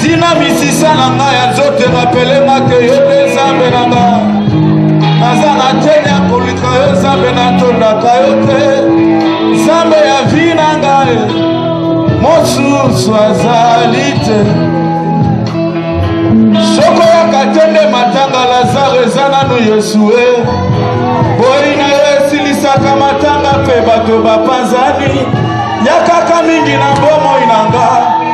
Tina misisa na ngai ya nzoto napelemaka yo nde Nzambe na ngai. Naza na tene ya kolika yo Nzambe natondaka yo te. Nzambe ya vi na ngai mosusu azali te. Soko yoka te nde matanga Lazare eza nanu Yosue. Boyi na yo esilisaka matanga mpe bato bapanzani. Yakaka mingi na bomoi na ngai.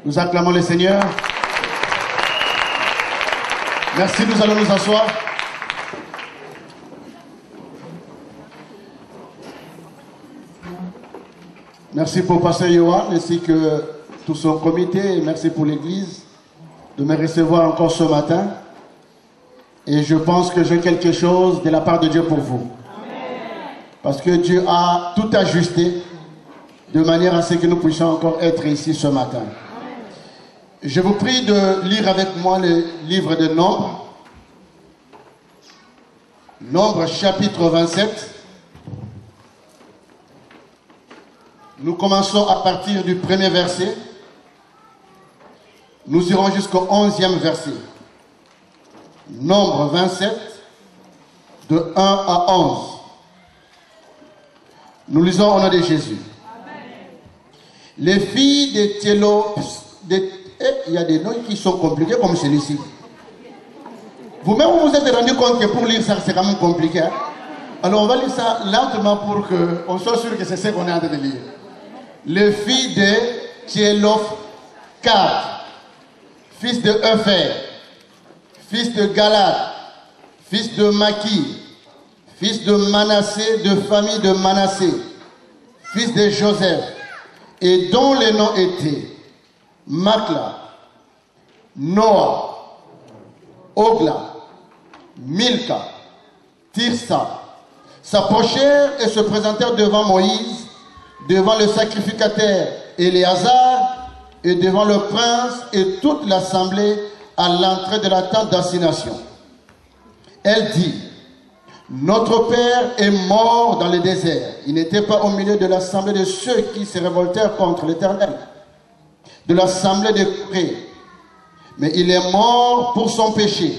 Nous acclamons le Seigneur. Merci, nous allons nous asseoir. Merci pour Pasteur Johan ainsi que tout son comité. Merci pour l'Église de me recevoir encore ce matin. Et je pense que j'ai quelque chose de la part de Dieu pour vous. Parce que Dieu a tout ajusté de manière à ce que nous puissions encore être ici ce matin. Je vous prie de lire avec moi le livre de Nombres. Nombres chapitre 27. Nous commençons à partir du premier verset. Nous irons jusqu'au 11e verset. Nombres 27, de 1 à 11. Nous lisons au nom de Jésus. Les filles de Thélops, il y a des noms qui sont compliqués comme celui-ci. Vous-même, vous vous êtes rendu compte que pour lire ça, c'est quand même compliqué. Hein? Alors, on va lire ça lentement pour qu'on soit sûr que c'est ce qu'on est en train de lire. Les filles de Thélophcad, fils de Epher, fils de Galad, fils de Maki, fils de Manassé, de famille de Manassé, fils de Joseph, et dont les noms étaient Makla, Noah, Ogla, Milka, Tirsa, s'approchèrent et se présentèrent devant Moïse, devant le sacrificateur Éléazar et devant le prince et toute l'assemblée à l'entrée de la tente d'assignation. Elle dit: notre père est mort dans le désert. Il n'était pas au milieu de l'assemblée de ceux qui se révoltèrent contre l'Éternel, de l'assemblée de Corée. Mais il est mort pour son péché,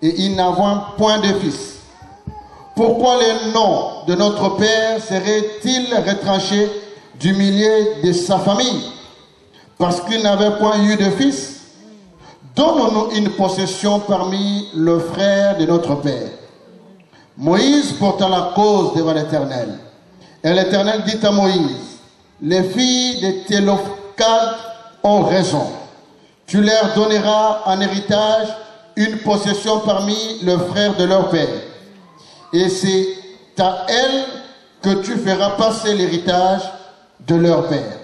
et il n'avait point de fils. Pourquoi le nom de notre père serait-il retranché du milieu de sa famille? Parce qu'il n'avait point eu de fils. Donne-nous une possession parmi les frères de notre père. Moïse porta la cause devant l'Éternel. Et l'Éternel dit à Moïse: les filles de Thélophcad ont raison. Tu leur donneras en héritage une possession parmi les frères de leur père. Et c'est à elles que tu feras passer l'héritage de leur père.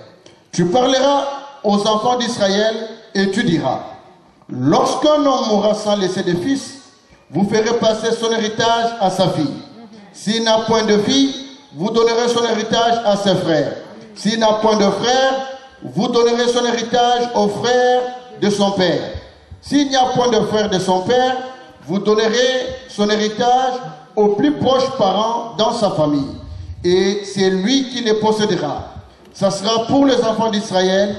Tu parleras aux enfants d'Israël et tu diras: lorsqu'un homme mourra sans laisser de fils, vous ferez passer son héritage à sa fille. S'il n'a point de fille, vous donnerez son héritage à ses frères. S'il n'a point de frère, vous donnerez son héritage aux frères de son père. S'il n'y a point de frère de son père, vous donnerez son héritage aux plus proches parents dans sa famille. Et c'est lui qui les possédera. Ça sera pour les enfants d'Israël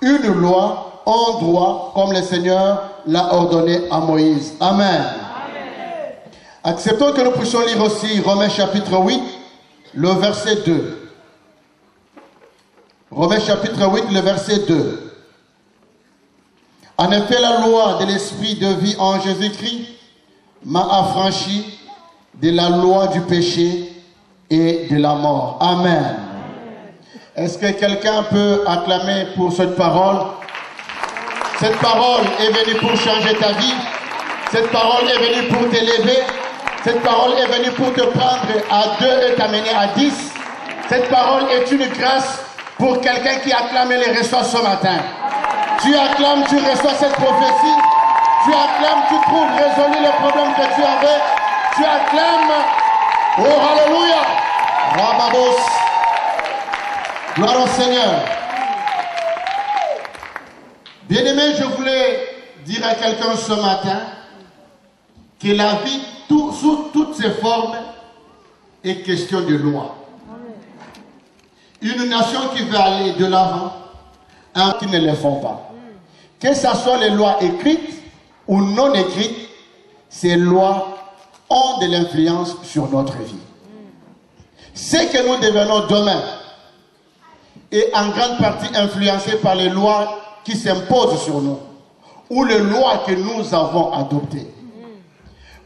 une loi, un droit, comme le Seigneur l'a ordonné à Moïse. Amen. Acceptons que nous puissions lire aussi Romains chapitre 8, le verset 2. Romains chapitre 8, le verset 2. En effet, la loi de l'esprit de vie en Jésus-Christ m'a affranchi de la loi du péché et de la mort. Amen. Est-ce que quelqu'un peut acclamer pour cette parole? Cette parole est venue pour changer ta vie. Cette parole est venue pour t'élever. Cette parole est venue pour te prendre à 2 et t'amener à 10. Cette parole est une grâce pour quelqu'un qui acclame et les reçoit ce matin. Tu acclames, tu reçois cette prophétie. Tu acclames, tu trouves résolu le problème que tu avais. Tu acclames. Oh, alléluia. Rababos. Gloire au Seigneur. Bien-aimé, je voulais dire à quelqu'un ce matin que la vie, sous toutes ses formes, est question de loi. une nation qui veut aller de l'avant, un qui ne le font pas. Que ce soit les lois écrites ou non écrites, ces lois ont de l'influence sur notre vie. Ce que nous devenons demain est en grande partie influencé par les lois qui s'imposent sur nous ou les lois que nous avons adoptées.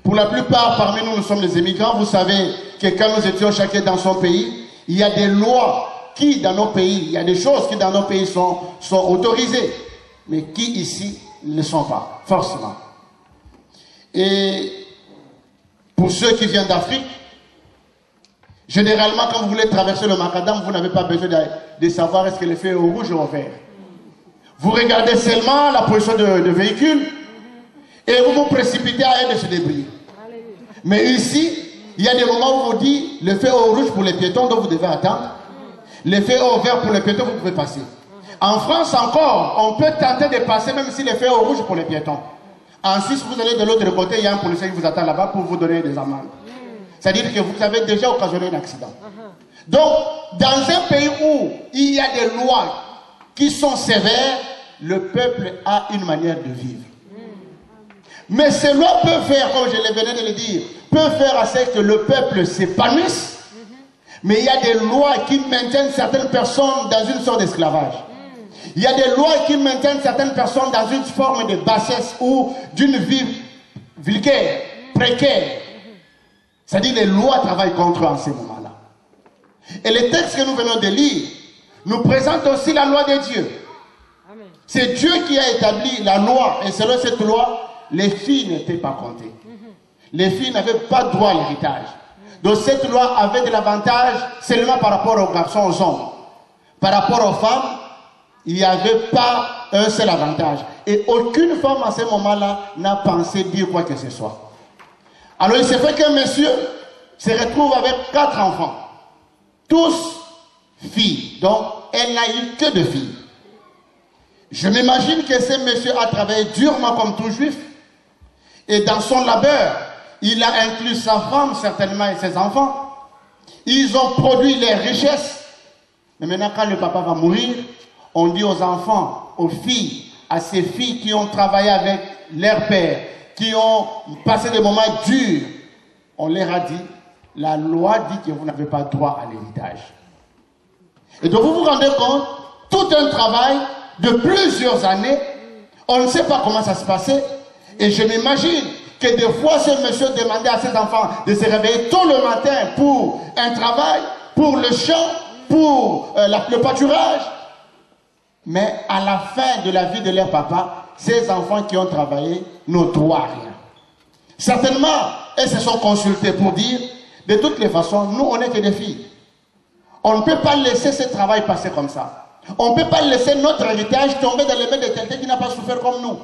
Pour la plupart parmi nous, nous sommes des immigrants. Vous savez que quand nous étions chacun dans son pays, il y a des lois qui dans nos pays, il y a des choses qui dans nos pays sont autorisées, mais qui ici ne le sont pas, forcément. Et pour ceux qui viennent d'Afrique, généralement quand vous voulez traverser le macadam, vous n'avez pas besoin de savoir est-ce que le feu est au rouge ou au vert. Vous regardez seulement la position de véhicule et vous vous précipitez à elle de se débrouiller. Mais ici, il y a des moments où on dit le feu est au rouge pour les piétons, donc vous devez attendre. Le feu est au vert pour les piétons, vous pouvez passer. En France encore, on peut tenter de passer même si le feu est au rouge pour les piétons. En Suisse, vous allez de l'autre côté, il y a un policier qui vous attend là-bas pour vous donner des amendes. C'est-à-dire que vous avez déjà occasionné un accident. Donc, dans un pays où il y a des lois qui sont sévères, le peuple a une manière de vivre. Mais ces lois peuvent faire, comme je venais de le dire, peuvent faire à ce que le peuple s'épanouisse. Mais il y a des lois qui maintiennent certaines personnes dans une sorte d'esclavage. Il y a des lois qui maintiennent certaines personnes dans une forme de bassesse ou d'une vie vulgaire, précaire. C'est-à-dire les lois travaillent contre eux en ces moments-là. Et les textes que nous venons de lire nous présentent aussi la loi de Dieu. C'est Dieu qui a établi la loi. Et selon cette loi, les filles n'étaient pas comptées. Les filles n'avaient pas droit à l'héritage. Donc cette loi avait de l'avantage seulement par rapport aux garçons, aux hommes. Par rapport aux femmes, il n'y avait pas un seul avantage. Et aucune femme à ce moment-là n'a pensé dire quoi que ce soit. Alors il s'est fait qu'un monsieur se retrouve avec 4 enfants. Tous filles. Donc elle n'a eu que 2 filles. Je m'imagine que ce monsieur a travaillé durement comme tout juif. Et dans son labeur, il a inclus sa femme certainement et ses enfants. Ils ont produit les richesses. Mais maintenant quand le papa va mourir, on dit aux enfants, aux filles, à ces filles qui ont travaillé avec leur père, qui ont passé des moments durs, on leur a dit, la loi dit que vous n'avez pas droit à l'héritage. Et donc vous vous rendez compte, tout un travail de plusieurs années, on ne sait pas comment ça se passait, et je m'imagine que des fois ce monsieur demandait à ses enfants de se réveiller tôt le matin pour un travail, pour le champ, pour le pâturage. Mais à la fin de la vie de leur papa, ces enfants qui ont travaillé n'ont droit à rien. Certainement, elles se sont consultées pour dire, de toutes les façons, nous on n'est que des filles. On ne peut pas laisser ce travail passer comme ça. On ne peut pas laisser notre héritage tomber dans les mains de quelqu'un qui n'a pas souffert comme nous.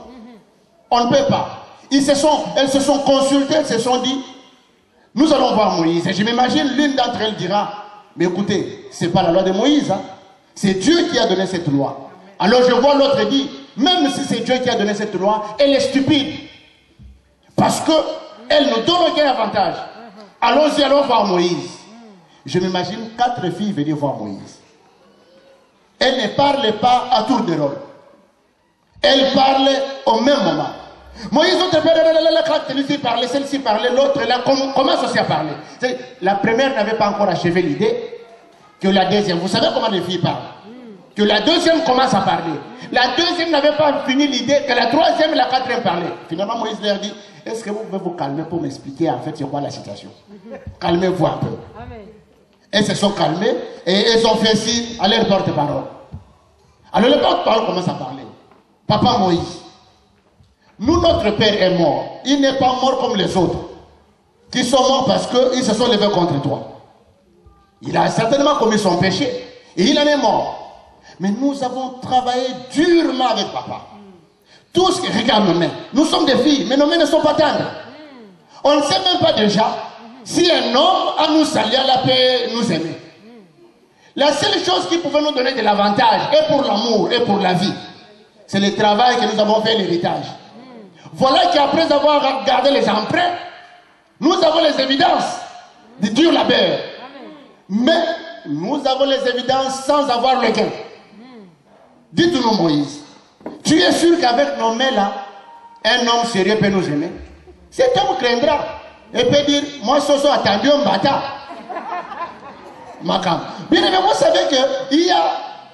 On ne peut pas. Elles se sont consultées, elles se sont dit, nous allons voir Moïse. Et je m'imagine l'une d'entre elles dira, mais écoutez, ce n'est pas la loi de Moïse, hein. C'est Dieu qui a donné cette loi. Alors je vois l'autre dit, même si c'est Dieu qui a donné cette loi, elle est stupide. Parce qu'elle ne donne aucun avantage. Allons-y, allons voir Moïse. Je m'imagine 4 filles venir voir Moïse. Elles ne parlent pas à tour de rôle. Elles parlent au même moment. Moïse, celle-ci parlait, celle-ci parlait, l'autre là commence aussi à parler. La première n'avait pas encore achevé l'idée que la deuxième. Vous savez comment les filles parlent? Que la deuxième commence à parler. La deuxième n'avait pas fini l'idée que la troisième et la quatrième parlaient. Finalement, Moïse leur dit, est-ce que vous pouvez vous calmer pour m'expliquer en fait c'est quoi la situation? Calmez-vous un peu. Amen. Elles se sont calmées et elles ont fait signe à leur porte-parole. Alors le porte-parole commence à parler. Papa Moïse, nous, notre père est mort. Il n'est pas mort comme les autres, qui sont morts parce qu'ils se sont levés contre toi. Il a certainement commis son péché et il en est mort. Mais nous avons travaillé durement avec papa. Tous, regarde nos mains. Nous sommes des filles, mais nos mains ne sont pas tendres. On ne sait même pas déjà si un homme a nous saluer, la paix, nous aimer. La seule chose qui pouvait nous donner de l'avantage, et pour l'amour, et pour la vie, c'est le travail que nous avons fait, l'héritage. Voilà qu'après avoir regardé les emprunts, nous avons les évidences du dur labeur. Mais nous avons les évidences sans avoir le gain. Dites-nous, Moïse, tu es sûr qu'avec nos mains là, un homme sérieux peut nous aimer? Cet homme craindra et peut dire, moi, Soso attendu un bâtard. Macam. Bien aimé, vous savez qu'il y a,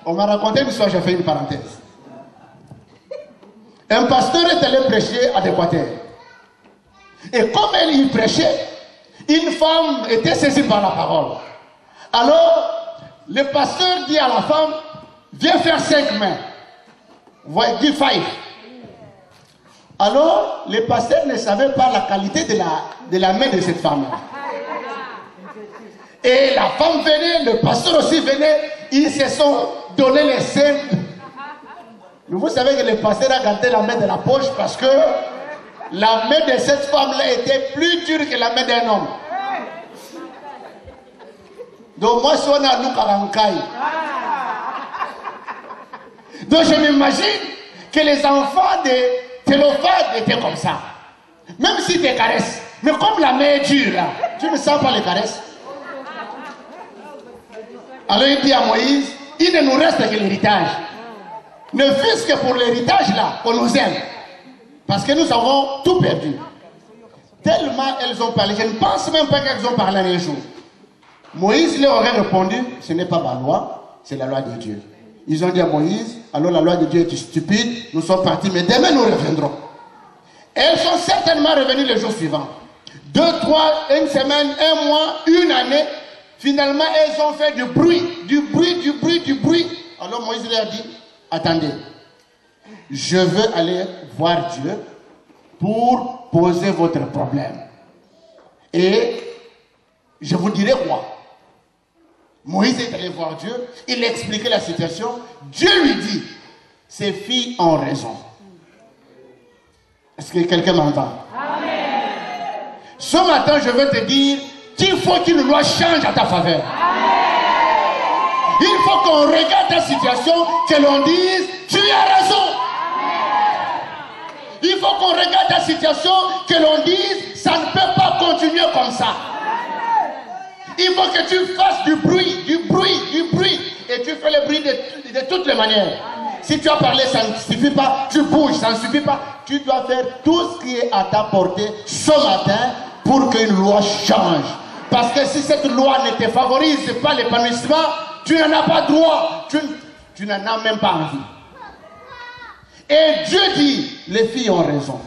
on m'a raconté une histoire, j'ai fait une parenthèse. Un pasteur est allé prêcher à Équateur. Et comme il prêchait, une femme était saisie par la parole. Alors, le pasteur dit à la femme, viens faire 5 mains. Vous voyez, dit 5. Alors, le pasteur ne savait pas la qualité de la main de cette femme-là. Et la femme venait, le pasteur aussi venait, ils se sont donné les seins. Mais vous savez que le pasteur a gardé la main de la poche parce que la main de cette femme-là était plus dure que la main d'un homme. Donc moi, je suis à Nukarankai. Donc je m'imagine que les enfants de Télophane étaient comme ça. Même si tu caresses. Mais comme la main est dure, là, tu ne sens pas les caresses. Alors il dit à Moïse, il ne nous reste que l'héritage. Ne fût-ce que pour l'héritage là, qu'on nous aime. Parce que nous avons tout perdu. Tellement elles ont parlé. Je ne pense même pas qu'elles ont parlé un jour. Moïse leur aurait répondu, ce n'est pas ma loi, c'est la loi de Dieu. Ils ont dit à Moïse, alors la loi de Dieu est stupide, nous sommes partis, mais demain nous reviendrons. Elles sont certainement revenues le jour suivant. 2, 3, une semaine, un mois, une année. Finalement, elles ont fait du bruit, du bruit, du bruit, du bruit. Alors Moïse leur dit, attendez, je veux aller voir Dieu pour poser votre problème. Et je vous dirai quoi. Moïse est allé voir Dieu, il a expliqué la situation. Dieu lui dit, ces filles ont raison. Est-ce que quelqu'un m'entend? Amen. Ce matin, je veux te dire qu'il faut qu'une loi change à ta faveur. Amen. Il faut qu'on regarde ta situation, que l'on dise, tu as raison. Amen. Il faut qu'on regarde ta situation, que l'on dise, ça ne peut pas continuer comme ça. Il faut que tu fasses du bruit, du bruit, du bruit. Et tu fais le bruit de toutes les manières. Si tu as parlé, ça ne suffit pas. Tu bouges, ça ne suffit pas. Tu dois faire tout ce qui est à ta portée ce matin pour qu'une loi change. Parce que si cette loi ne te favorise pas l'épanouissement, tu n'en as pas droit. Tu n'en as même pas envie. Et Dieu dit, les filles ont raison.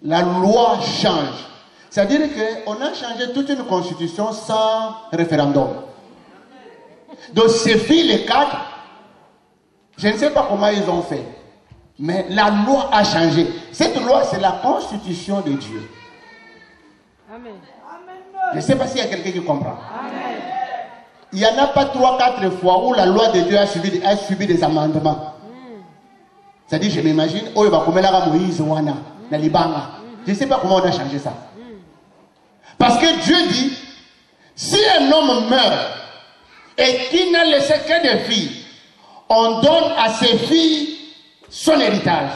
La loi change. C'est-à-dire qu'on a changé toute une constitution sans référendum. Donc ces filles, les 4, je ne sais pas comment ils ont fait. Mais la loi a changé. Cette loi, c'est la constitution de Dieu. Amen. Je ne sais pas s'il y a quelqu'un qui comprend. Amen. Il n'y en a pas 3, 4 fois où la loi de Dieu a subi des amendements. C'est-à-dire, je m'imagine, oh, il va comme la Moïse, Wana, la Libanga. Je ne sais pas comment on a changé ça. Parce que Dieu dit, si un homme meurt et qu'il n'a laissé que des filles, on donne à ses filles son héritage.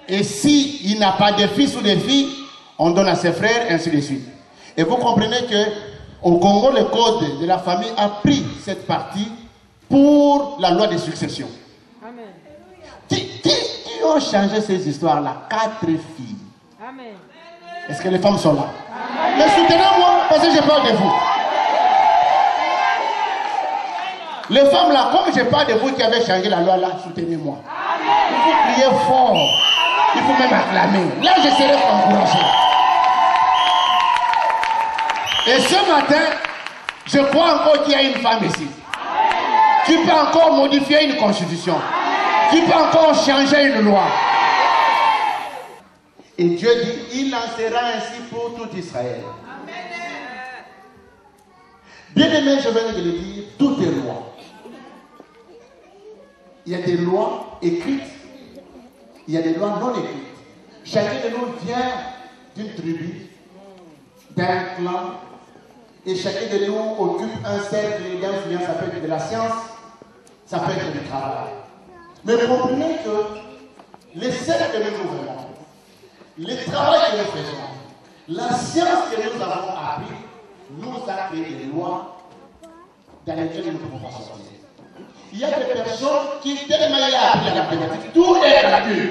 Et s'il n'a pas de fils ou de filles, on donne à ses frères, ainsi de suite. Et vous comprenez que au Congo, le code de la famille a pris cette partie pour la loi de succession. Amen. Qui ont changé ces histoires-là? 4 filles. Amen. Est-ce que les femmes sont là? Amen. Mais soutenez-moi, parce que je parle de vous. Les femmes là, comme je parle de vous qui avez changé la loi là, soutenez-moi. Il faut crier fort. Il faut même acclamer. Là, je serai encouragé. Et ce matin, je crois encore qu'il y a une femme ici qui peut encore modifier une constitution, qui peut encore changer une loi. Et Dieu dit, il en sera ainsi pour tout Israël. Bien-aimé, je viens de le dire, tout est loi. Il y a des lois écrites, il y a des lois non écrites. Chacun de nous vient d'une tribu, d'un clan, et chacun de nous occupe un cercle d'influence. Ça peut être de la science, ça peut être du travail. Mais comprenez que les cercles que nous ouvrons, le travail que nous faisons, la science que nous avons appris, nous a créé des lois dans lesquelles nous ne pouvons pas sortir. Il y a des personnes qui, tellement il y a appris la mathématique, tout est calcul.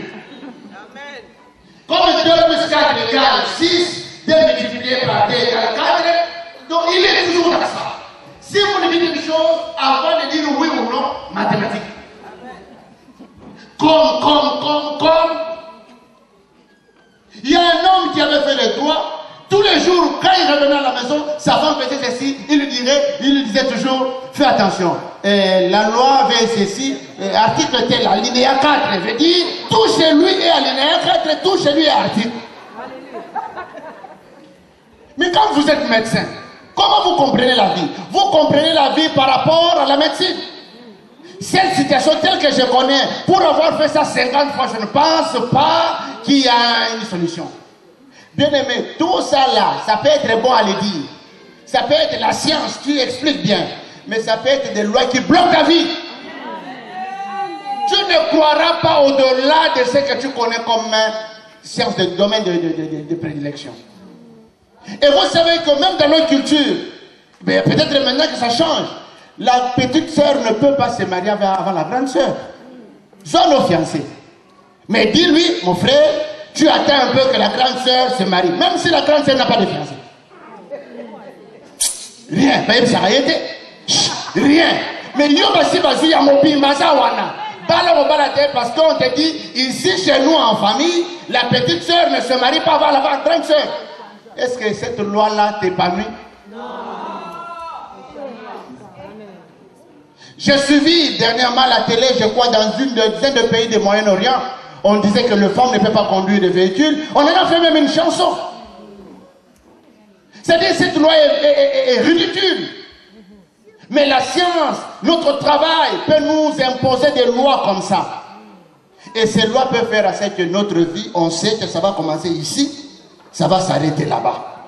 Comme 2 plus 4 égale 6, 2 multiplié par 2 égale 4, donc il est toujours dans ça. Si vous lui dites une chose, avant de dire oui ou non, mathématique. Comme. Il y a un homme qui avait fait les droits. Tous les jours, quand il revenait à la maison, sa femme faisait ceci, il lui disait toujours, fais attention. La loi veut ceci, article tel, alinéa 4, veut dire, tout chez lui est alinéa 4, tout chez lui est article. Mais quand vous êtes médecin, comment vous comprenez la vie? Vous comprenez la vie par rapport à la médecine. Cette situation telle que je connais, pour avoir fait ça 50 fois, je ne pense pas qu'il y a une solution. Bien aimé, tout ça là, ça peut être bon à le dire. Ça peut être la science qui explique bien. Mais ça peut être des lois qui bloquent ta vie. Tu ne croiras pas au-delà de ce que tu connais comme science de domaine de prédilection. Et vous savez que même dans notre culture, peut-être maintenant que ça change, la petite sœur ne peut pas se marier avant la grande sœur. Soit nos fiancés. Mais dis-lui, mon frère, tu attends un peu que la grande sœur se marie, même si la grande sœur n'a pas de fiancé. Rien, rien. Mais parce qu'on te dit, ici chez nous en famille, la petite sœur ne se marie pas avant la grande sœur. Est-ce que cette loi-là t'épanouit? Non. J'ai suivi dernièrement la télé, je crois, dans une dizaine de pays du Moyen-Orient. On disait que les femmes ne peuvent pas conduire de véhicules. On en a fait même une chanson. C'est-à-dire que cette loi est ridicule. Mais la science, notre travail peut nous imposer des lois comme ça. Et ces lois peuvent faire à ce que notre vie, on sait que ça va commencer ici, ça va s'arrêter là-bas.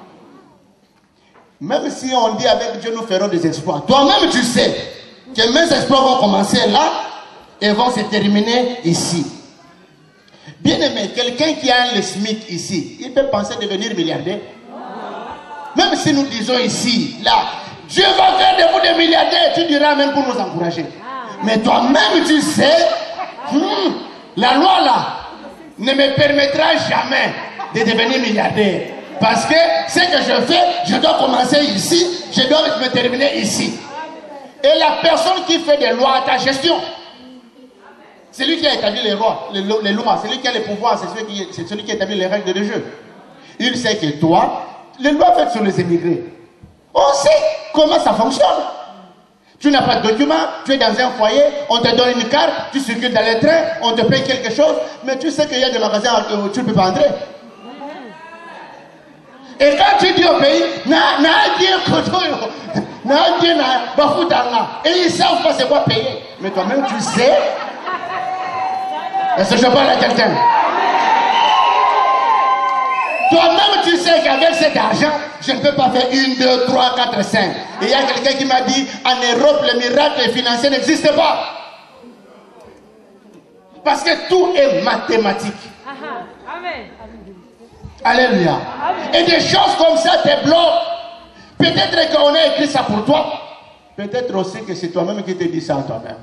Même si on dit avec Dieu nous ferons des exploits, toi-même tu sais que mes exploits vont commencer là et vont se terminer ici. Bien aimé, quelqu'un qui a le SMIC ici, il peut penser devenir milliardaire. Même si nous disons ici, là, Dieu va faire de vous des milliardaires, tu diras même pour nous encourager. Mais toi-même tu sais, la loi là ne me permettra jamais de devenir milliardaire. Parce que ce que je fais, je dois commencer ici, je dois me terminer ici. Et la personne qui fait des lois à ta gestion, c'est lui qui a établi les lois, c'est lui qui a les pouvoirs, c'est celui qui a établi les règles de jeu. Il sait que toi, les lois faites sur les émigrés, on sait comment ça fonctionne. Tu n'as pas de document, tu es dans un foyer, on te donne une carte, tu circules dans les trains, on te paye quelque chose, mais tu sais qu'il y a des magasins où tu ne peux pas entrer. Et quand tu dis au pays, et ils ne savent pas c'est quoi payer. Mais toi-même tu sais. Est-ce que je parle à quelqu'un? Toi-même tu sais qu'avec cet argent, je ne peux pas faire 1, 2, 3, 4, 5. Et il y a quelqu'un qui m'a dit, en Europe, le miracle financier n'existe pas. Parce que tout est mathématique. Amen. Alléluia. Et des choses comme ça te bloquent. Peut-être qu'on a écrit ça pour toi. Peut-être aussi que c'est toi-même qui te dis ça à toi-même.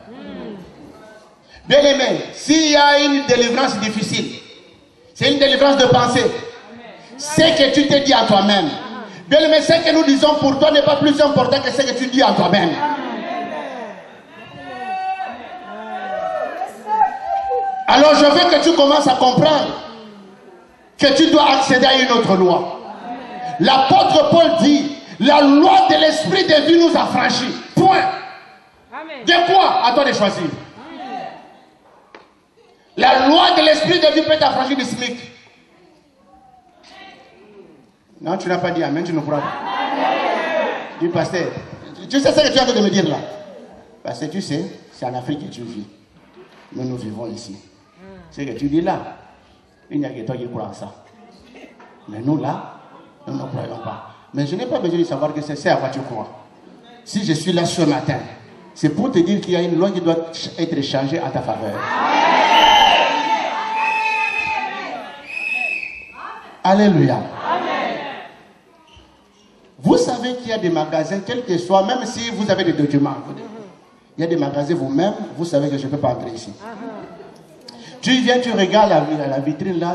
Bien aimé, s'il y a une délivrance difficile, c'est une délivrance de pensée. C'est que tu te dis à toi-même. Bien aimé, ce que nous disons pour toi n'est pas plus important que ce que tu dis à toi-même. Alors je veux que tu commences à comprendre que tu dois accéder à une autre loi. L'apôtre Paul dit, la loi de l'esprit de vie nous a franchis. Point. De quoi? À toi de choisir. La loi de l'esprit de vie peut t'affranchir du SMIC. Non, tu n'as pas dit amen, tu ne crois pas. Du pasteur, tu sais ce que tu es en train de me dire là? Parce que tu sais, c'est en Afrique que tu vis. Mais nous vivons ici. Ce que tu dis là, il n'y a que toi qui crois en ça. Mais nous là, nous ne croyons pas. Mais je n'ai pas besoin de savoir que c'est à quoi tu crois. Si je suis là ce matin, c'est pour te dire qu'il y a une loi qui doit être changée à ta faveur. Alléluia. Vous savez qu'il y a des magasins, quel que soit, même si vous avez des documents, il y a des magasins vous-même, vous savez que je ne peux pas entrer ici. Tu viens, tu regardes la vitrine là.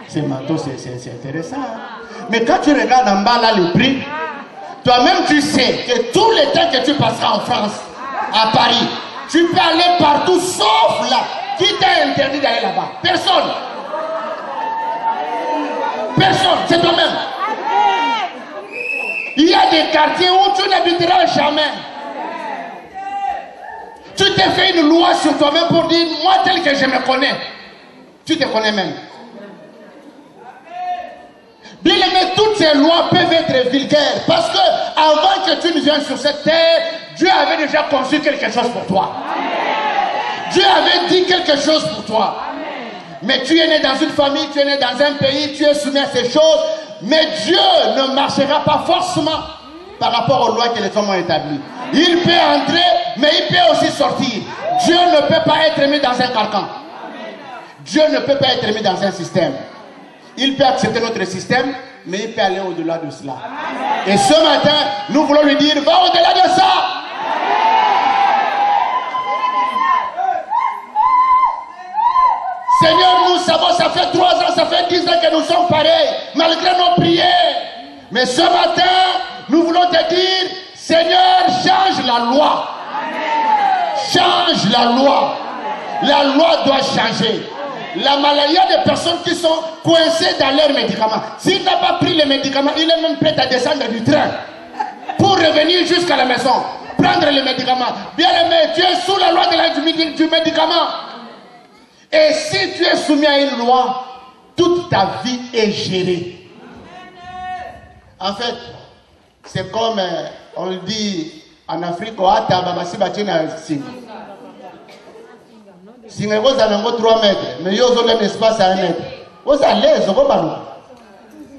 Ces manteaux, c'est intéressant. Hein? Mais quand tu regardes en bas là le prix, toi-même tu sais que tout le temps que tu passeras en France, à Paris, tu peux aller partout sauf là. Qui t'a interdit d'aller là-bas? Personne. Personne, c'est toi-même. Il y a des quartiers où tu n'habiteras jamais. Tu t'es fait une loi sur toi-même pour dire, moi tel que je me connais. Tu te connais même. Bien aimé, toutes ces lois peuvent être vulgaires. Parce que avant que tu ne viennes sur cette terre, Dieu avait déjà conçu quelque chose pour toi. Dieu avait dit quelque chose pour toi. Mais tu es né dans une famille, tu es né dans un pays, tu es soumis à ces choses. Mais Dieu ne marchera pas forcément par rapport aux lois que les hommes ont établies. Il peut entrer, mais il peut aussi sortir. Dieu ne peut pas être mis dans un carcan. Dieu ne peut pas être mis dans un système. Il peut accepter notre système, mais il peut aller au-delà de cela. Et ce matin, nous voulons lui dire, va au-delà de ça. Seigneur, nous savons, ça fait 3 ans, ça fait 10 ans que nous sommes pareils, malgré nos prières. Mais ce matin, nous voulons te dire, Seigneur, change la loi. Change la loi. La loi doit changer. La maladie, il y a des personnes qui sont coincées dans leurs médicaments. S'il n'a pas pris les médicaments, il est même prêt à descendre du train pour revenir jusqu'à la maison, prendre les médicaments. Bien aimé, tu es sous la loi du médicament. Et si tu es soumis à une loi, toute ta vie est gérée. En fait, c'est comme on le dit en Afrique, si vous avez 3 mètres, mais vous avez un espace à 1 mètre, vous allez,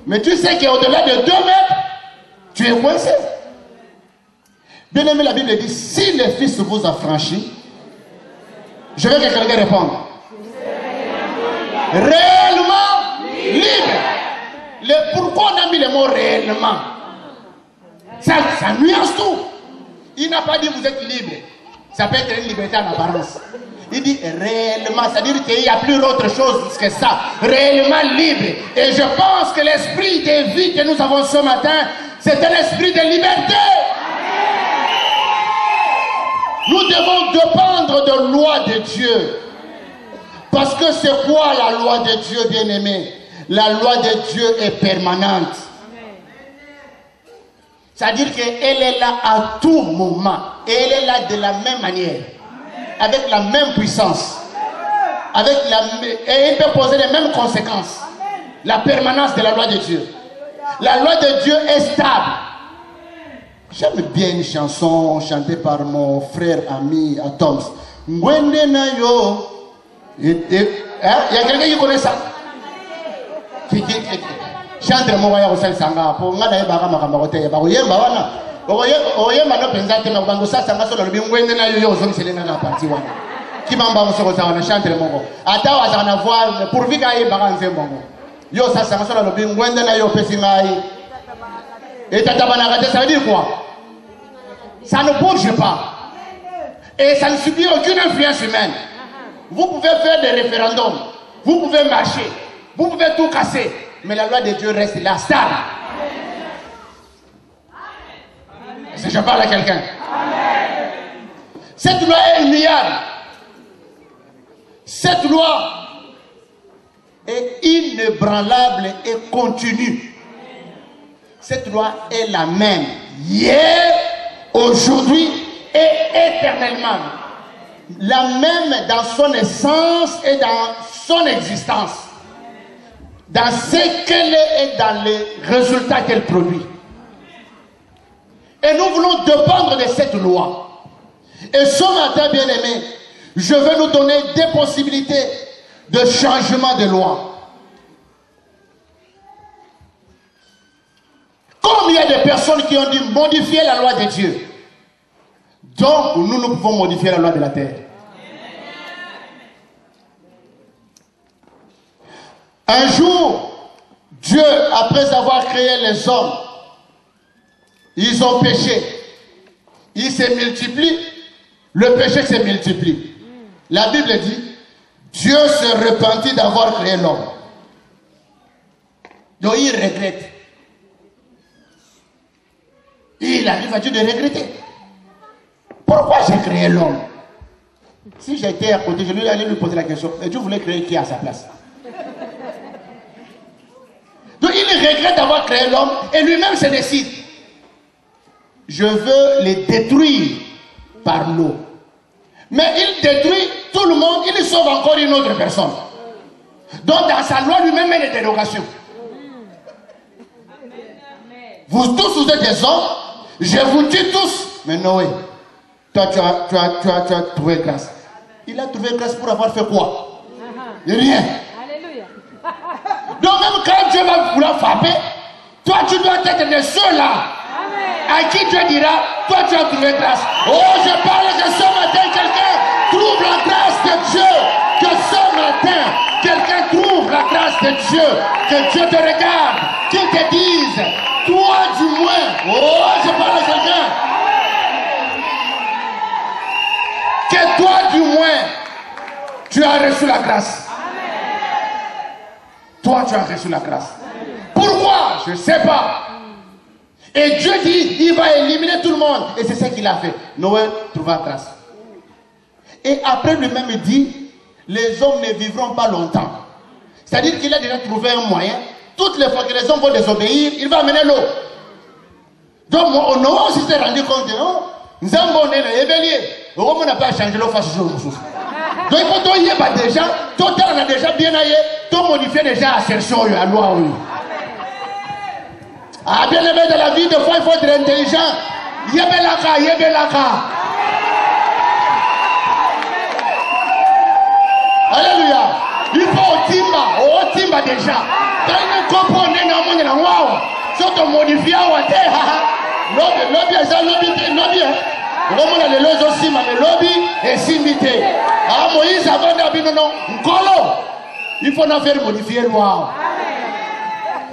mais tu sais qu'au-delà de 2 mètres, tu es coincé. Bien aimé, la Bible dit, si le Fils vous a franchi, je veux que quelqu'un réponde. Réellement libre. Pourquoi on a mis le mot réellement? Ça nuance tout. Il n'a pas dit vous êtes libre. Ça peut être une liberté en apparence. Il dit réellement, c'est-à-dire qu'il n'y a plus autre chose que ça. Réellement libre. Et je pense que l'esprit de vie que nous avons ce matin, c'est un esprit de liberté. Nous devons dépendre de la loi de Dieu. Parce que c'est quoi la loi de Dieu, bien-aimé? La loi de Dieu est permanente. C'est-à-dire qu'elle est là à tout moment. Et elle est là de la même manière. Avec la même puissance. Et elle peut poser les mêmes conséquences. La permanence de la loi de Dieu. La loi de Dieu est stable. J'aime bien une chanson chantée par mon frère ami Atoms. Ngwende na yo. Il y a quelqu'un qui connaît ça? Chantre mo ya osal sanga po ngana e baka makambakote ya bako yemba wana oyemba no penza te mabango sa sanga so lo bingwende na yo zo miselenga na parti wana kibamba mo soko sawana chantre mo ata wa sana voix pourvu ka e baka nzembo mo yo sa sanga so lo bingwende na yo pesi ngai et tata bana ka ça veut dire quoi? Ça ne bouge pas et ça ne subit aucune influence humaine. Vous pouvez faire des référendums, vous pouvez marcher, vous pouvez tout casser, mais la loi de Dieu reste là, stable. Est-ce que je parle à quelqu'un? Cette loi est immuable. Cette loi est inébranlable et continue. Cette loi est la même hier, aujourd'hui et éternellement. La même dans son essence et dans son existence. Dans ce qu'elle est et dans les résultats qu'elle produit. Et nous voulons dépendre de cette loi. Et ce matin, bien-aimés, je vais nous donner des possibilités de changement de loi. Comme il y a des personnes qui ont dit modifier la loi de Dieu, donc nous pouvons modifier la loi de la terre. Un jour, Dieu, après avoir créé les hommes, ils ont péché. Ils se multiplient. Le péché se multiplie. La Bible dit, Dieu se repentit d'avoir créé l'homme. Donc il regrette. Il arrive à Dieu de regretter. Pourquoi j'ai créé l'homme? Si j'étais à côté, je lui allais lui poser la question. Et Dieu voulait créer qui à sa place? Donc il regrette d'avoir créé l'homme et lui-même se décide. Je veux les détruire par l'eau. Mais il détruit tout le monde, il sauve encore une autre personne. Donc dans sa loi, lui-même met des dérogations. Vous tous, vous êtes des hommes, je vous tue tous. Mais Noé, toi tu as trouvé grâce. Il a trouvé grâce pour avoir fait quoi? Rien. Donc même quand Dieu va vouloir frapper, toi tu dois être de ceux-là à qui Dieu dira, toi tu as trouvé grâce. Oh, je parle que ce matin quelqu'un trouve la grâce de Dieu. Que ce matin quelqu'un trouve la grâce de Dieu. Que Dieu te regarde, qu'il te dise, toi du moins, oh je parle à quelqu'un, que toi du moins tu as reçu la grâce. Toi tu as reçu la grâce. Pourquoi? Je ne sais pas. Et Dieu dit, il va éliminer tout le monde. Et c'est ce qu'il a fait. Noé trouva grâce. Et après lui-même il dit, les hommes ne vivront pas longtemps. C'est-à-dire qu'il a déjà trouvé un moyen. Toutes les fois que les hommes vont désobéir, il va amener l'eau. Donc Noé aussi s'est rendu compte, non? Nous avons on n'a pas changé l'eau face au jour. Donc il faut y avoir déjà, tout on a déjà bien aillé, tout modifié déjà assertion à la loi. Ah, bien aimé de la vie, des fois il faut être intelligent. Yébelaka, yébelaka. Alléluia. Il faut au timba déjà. Quand il comprend, on est dans le monde. Surtout modifié, on est lobby, ça, lobby. On a les lois aussi, mais lobby et simité. Ah, Moïse, avant d'habiter, non, il faut en faire modifier loi.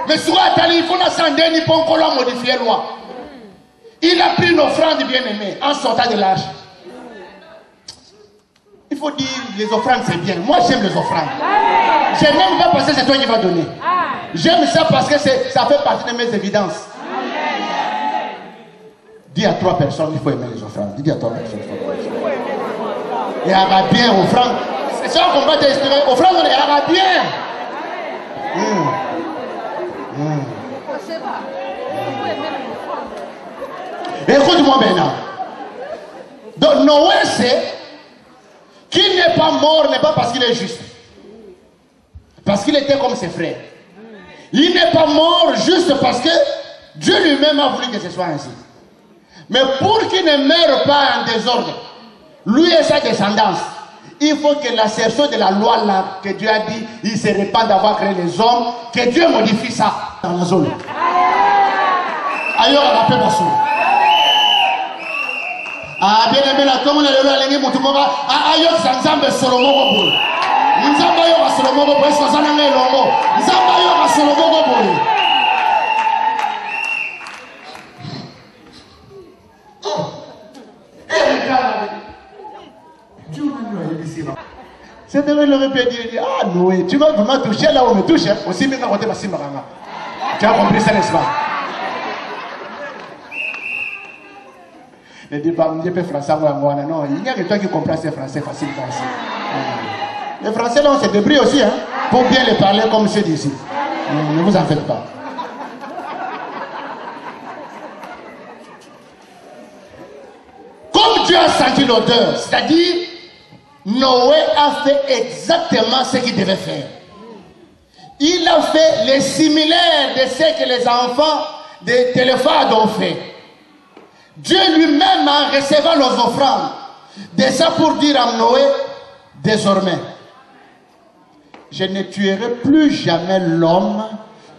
Mais souvent, il faut s'en il faut modifier loi. Il a pris une offrande bien-aimée en sortant de l'arche. Il faut dire, les offrandes c'est bien. Moi j'aime les offrandes. Je n'aime pas parce que c'est toi qui vas donner. J'aime ça parce que ça fait partie de mes évidences. Dis à 3 personnes, il faut aimer les offrandes. Dis à 3 personnes, il faut aimer les offrandes. Et elle va bien, offrande. C'est ça qu'on va t'inspirer. Offrande, elle va bien. Écoute-moi maintenant. Donc Noé sait qu'il n'est pas mort, n'est pas parce qu'il est juste. Parce qu'il était comme ses frères. Il n'est pas mort juste parce que Dieu lui-même a voulu que ce soit ainsi. Mais pour qu'il ne meure pas en désordre, lui et sa descendance, il faut que l'assertion de la loi là, que Dieu a dit, il se répand d'avoir créé les hommes, que Dieu modifie ça dans la zone. Ailleurs, on appelle la zone. Ah, bien aimé, la tombe, on a le lingé, mon toumora. Ah, ailleurs, ça nous a Solomon Bobo. Nous avons ailleurs Solomon Bobo, est-ce que ça n'a pas longo? Nous avons ailleurs Solomon Bobo. C'est de le répéter, ah Noé, tu vas vraiment toucher là où on me touche, aussi bien quand tu vas. Tu as compris ça, n'est-ce pas? Ne dis pas, je peux français, non, il n'y a que toi qui comprends ces français facile. Les français là, on se débrouille aussi, hein, pour bien les parler comme ceux d'ici. Ne vous en faites pas. Comme Dieu a senti l'odeur, c'est-à-dire, Noé a fait exactement ce qu'il devait faire. Il a fait les similaires de ce que les enfants de Téléphade ont fait. Dieu lui-même, en recevant nos offrandes, de ça pour dire à Noé, désormais, je ne tuerai plus jamais l'homme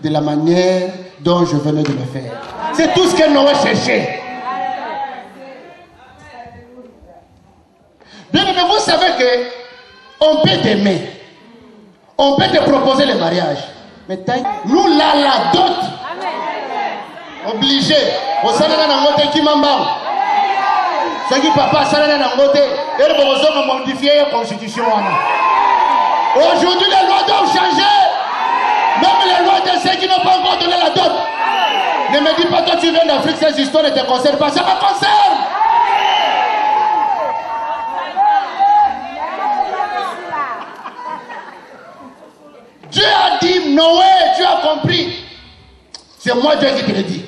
de la manière dont je venais de le faire. C'est tout ce que Noé cherchait. Bien, mais vous savez que on peut t'aimer, on peut te proposer le mariage, Mais nous là, la dot. Obligé. Au salon n'a pas qui m'embarque. Ce qui papa, ça n'a pas été. Et le besoin de modifier la constitution. Aujourd'hui, les lois doivent changer. Même les lois de ceux qui n'ont pas encore donné la dot. Ne me dis pas toi tu viens d'Afrique, ces histoires ne te concernent pas. Ça me concerne. Dieu a dit, Noé, tu as compris. C'est moi Dieu qui te le dit.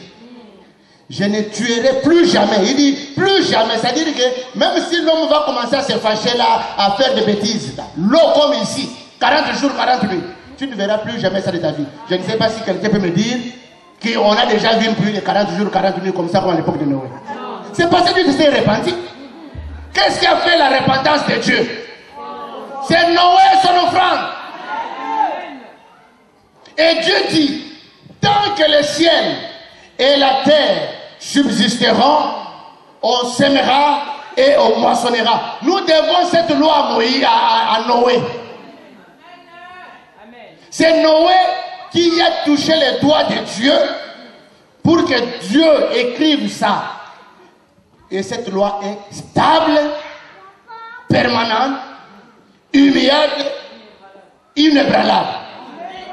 Je ne tuerai plus jamais. Il dit plus jamais. C'est-à-dire que même si l'homme va commencer à se fâcher là, à faire des bêtises, l'eau comme ici, 40 jours, 40 nuits, tu ne verras plus jamais ça de ta vie. Je ne sais pas si quelqu'un peut me dire qu'on a déjà vu une pluie de 40 jours, 40 nuits comme ça comme à l'époque de Noé. C'est parce que Dieu s'est repenti. Qu'est-ce qui a fait la repentance de Dieu? C'est Noé et son offrande. Et Dieu dit, tant que le ciel et la terre subsisteront, on sèmera et on moissonnera. Nous devons cette loi à Moïse, à Noé. C'est Noé qui a touché les doigts de Dieu pour que Dieu écrive ça. Et cette loi est stable, permanente, immuable, inébranlable.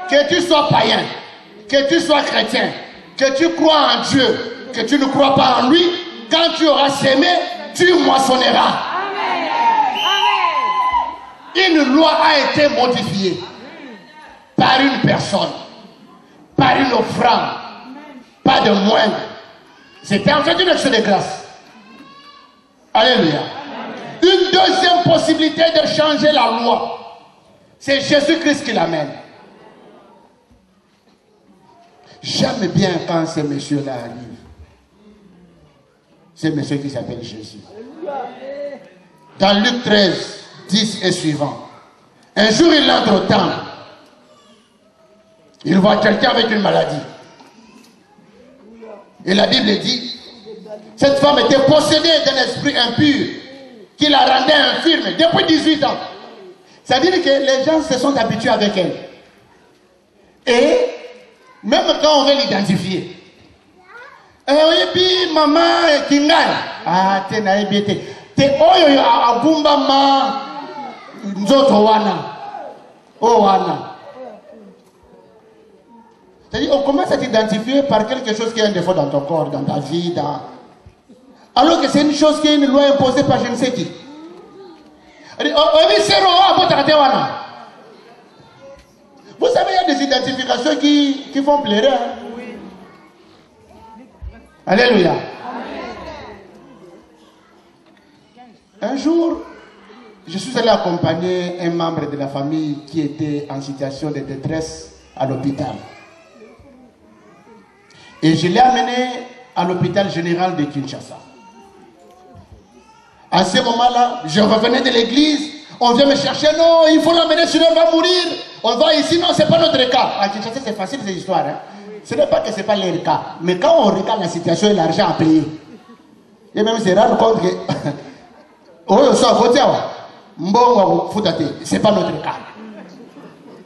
Que tu sois païen, que tu sois chrétien, que tu crois en Dieu, que tu ne crois pas en lui, quand tu auras sémé, tu moissonneras. Une loi a été modifiée par une personne, par une offrande, pas de moindre. C'était en fait une action de grâce. Alléluia. Une deuxième possibilité de changer la loi, c'est Jésus-Christ qui l'amène. J'aime bien quand ce monsieur-là arrive. Ce monsieur qui s'appelle Jésus. Dans Luc 13, 10 et suivant. Un jour, il entre au temple. Il voit quelqu'un avec une maladie. Et la Bible dit, cette femme était possédée d'un esprit impur qui la rendait infirme depuis 18 ans. C'est-à-dire que les gens se sont habitués avec elle. Et même quand on veut l'identifier. Et puis maman Kingan. Ah, t'es naïbé. T'es oyo abumba ma nzoto wana. Oh wana. C'est-à-dire on commence à t'identifier par quelque chose qui est un défaut dans ton corps, dans ta vie, dans... alors que c'est une chose qui est une loi imposée par je ne sais qui. Vous savez, il y a des identifications qui font plaire. Hein? Oui. Alléluia. Amen. Un jour, je suis allé accompagner un membre de la famille qui était en situation de détresse à l'hôpital. Et je l'ai amené à l'hôpital général de Kinshasa. À ce moment-là, je revenais de l'église. On vient me chercher, non, il faut l'amener, sinon elle va mourir. On va ici, non, ce n'est pas notre cas. À Kinshasa, c'est facile ces histoires. Hein? Ce n'est pas que ce n'est pas leur cas. Mais quand on regarde la situation et l'argent à payer, et même se rendre compte que ce n'est pas notre cas.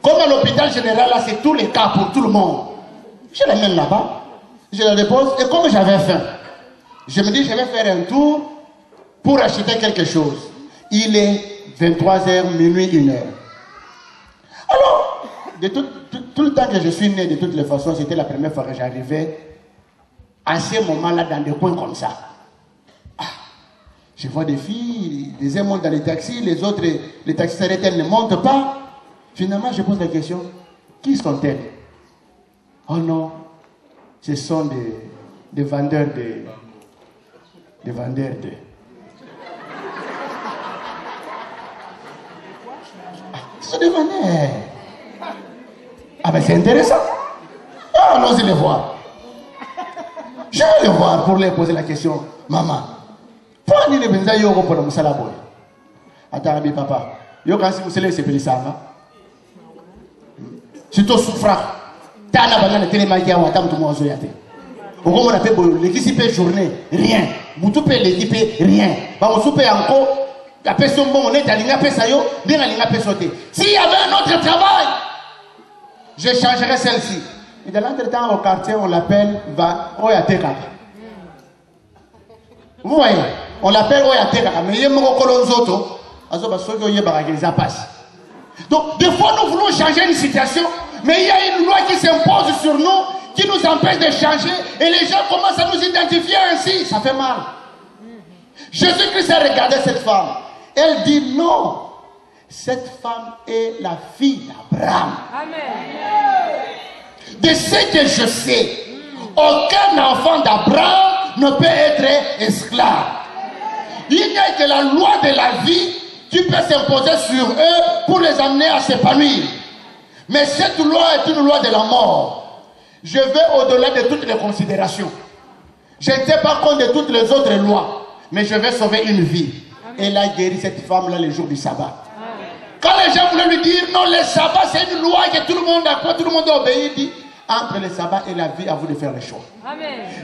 Comme à l'hôpital général, là, c'est tous les cas pour tout le monde. Je l'amène là-bas, je la dépose, et comme j'avais faim, je me dis, je vais faire un tour pour acheter quelque chose. Il est 23h, minuit, 1h. Alors, de tout le temps que je suis né, de toutes les façons, c'était la première fois que j'arrivais à ce moment-là dans des coins comme ça. Ah, je vois des filles, les uns montent dans les taxis, les autres, les taxis s'arrêtent, elles ne montent pas. Finalement, je pose la question, qui sont-elles? Oh non, ce sont des vendeurs des vendeurs de... Se devenait. Ah ben c'est intéressant. Ah, allons-y les voir. Je vais les voir pour leur poser la question. Maman, pourquoi tu ne veux pas aller pour le Moussalaboy? Attends, papa. Yo quand si vous savez c'est pélisama. Si tu souffres, tu as un télémagie à Watam tout le monde zoyate. Au moment où on a fait l'équipe journée, rien. Vous tout payez l'équipe, rien. On soupe encore. La personne bon, on est à l'ingapé sayo, bien à l'ingapé sauté. S'il y avait un autre travail, je changerai celle-ci. Et de l'entretemps au quartier, on l'appelle Oyatekaka. Vous voyez, on l'appelle Oyatekaka, mais il y a un colonzoto. Donc, des fois, nous voulons changer une situation, mais il y a une loi qui s'impose sur nous, qui nous empêche de changer, et les gens commencent à nous identifier ainsi. Ça fait mal. Jésus-Christ a regardé cette femme. Elle dit non. Cette femme est la fille d'Abraham. De ce que je sais, aucun enfant d'Abraham ne peut être esclave. Il n'y a que la loi de la vie qui peut s'imposer sur eux pour les amener à s'épanouir. Mais cette loi est une loi de la mort. Je vais au-delà de toutes les considérations. Je ne sais pas compte de toutes les autres lois, mais je vais sauver une vie. Elle a guéri cette femme-là le jour du sabbat. Quand les gens voulaient lui dire non, le sabbat c'est une loi que tout le monde a quoi, tout le monde obéit, il dit entre le sabbat et la vie, à vous de faire le choix.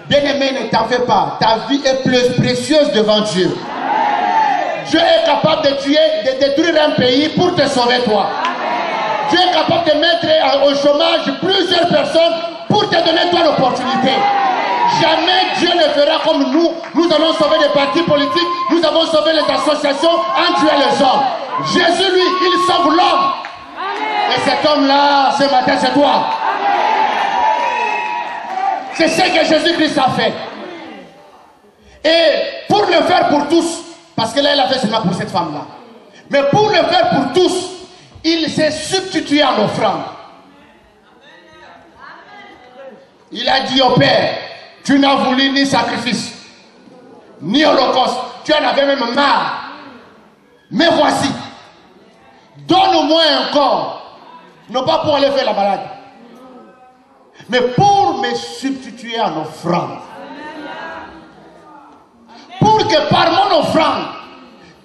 Bien-aimé, ne t'en fais pas. Ta vie est plus précieuse devant Dieu. Dieu est capable de tuer, de détruire un pays pour te sauver toi. Dieu est capable de mettre au chômage plusieurs personnes pour te donner toi l'opportunité. Jamais Dieu ne fera comme nous. Nous allons sauver les partis politiques, nous avons sauvé les associations en tuant les hommes. Jésus, lui, il sauve l'homme. Et cet homme-là, ce matin, c'est toi. C'est ce que Jésus-Christ a fait. Et pour le faire pour tous, parce que là, il a fait seulement pour cette femme-là. Mais pour le faire pour tous, il s'est substitué à l'offrande. Il a dit au Père, tu n'as voulu ni sacrifice, ni holocauste. Tu en avais même marre. Mais voici, donne-moi un corps, non pas pour aller faire la balade, mais pour me substituer à l'offrande. Pour que par mon offrande,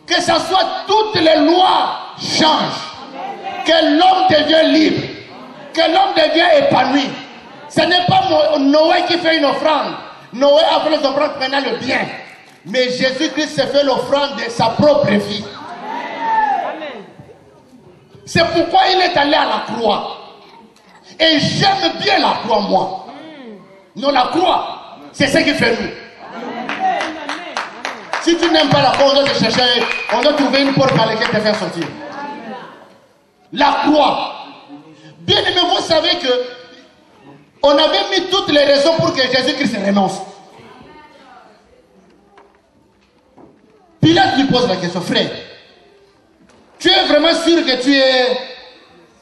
que ce soit toutes les lois changent, que l'homme devienne libre, que l'homme devienne épanoui. Ce n'est pas Noé qui fait une offrande. Noé a fait les offrandes prenant le bien. Mais Jésus-Christ s'est fait l'offrande de sa propre vie. C'est pourquoi il est allé à la croix. Et j'aime bien la croix, moi. Non, la croix, c'est ce qui fait nous. Si tu n'aimes pas la croix, on doit te chercher, on doit trouver une porte par laquelle te faire sortir. La croix. Bien aimé, vous savez que on avait mis toutes les raisons pour que Jésus-Christ renonce. Pilate lui pose la question, frère, tu es vraiment sûr que tu es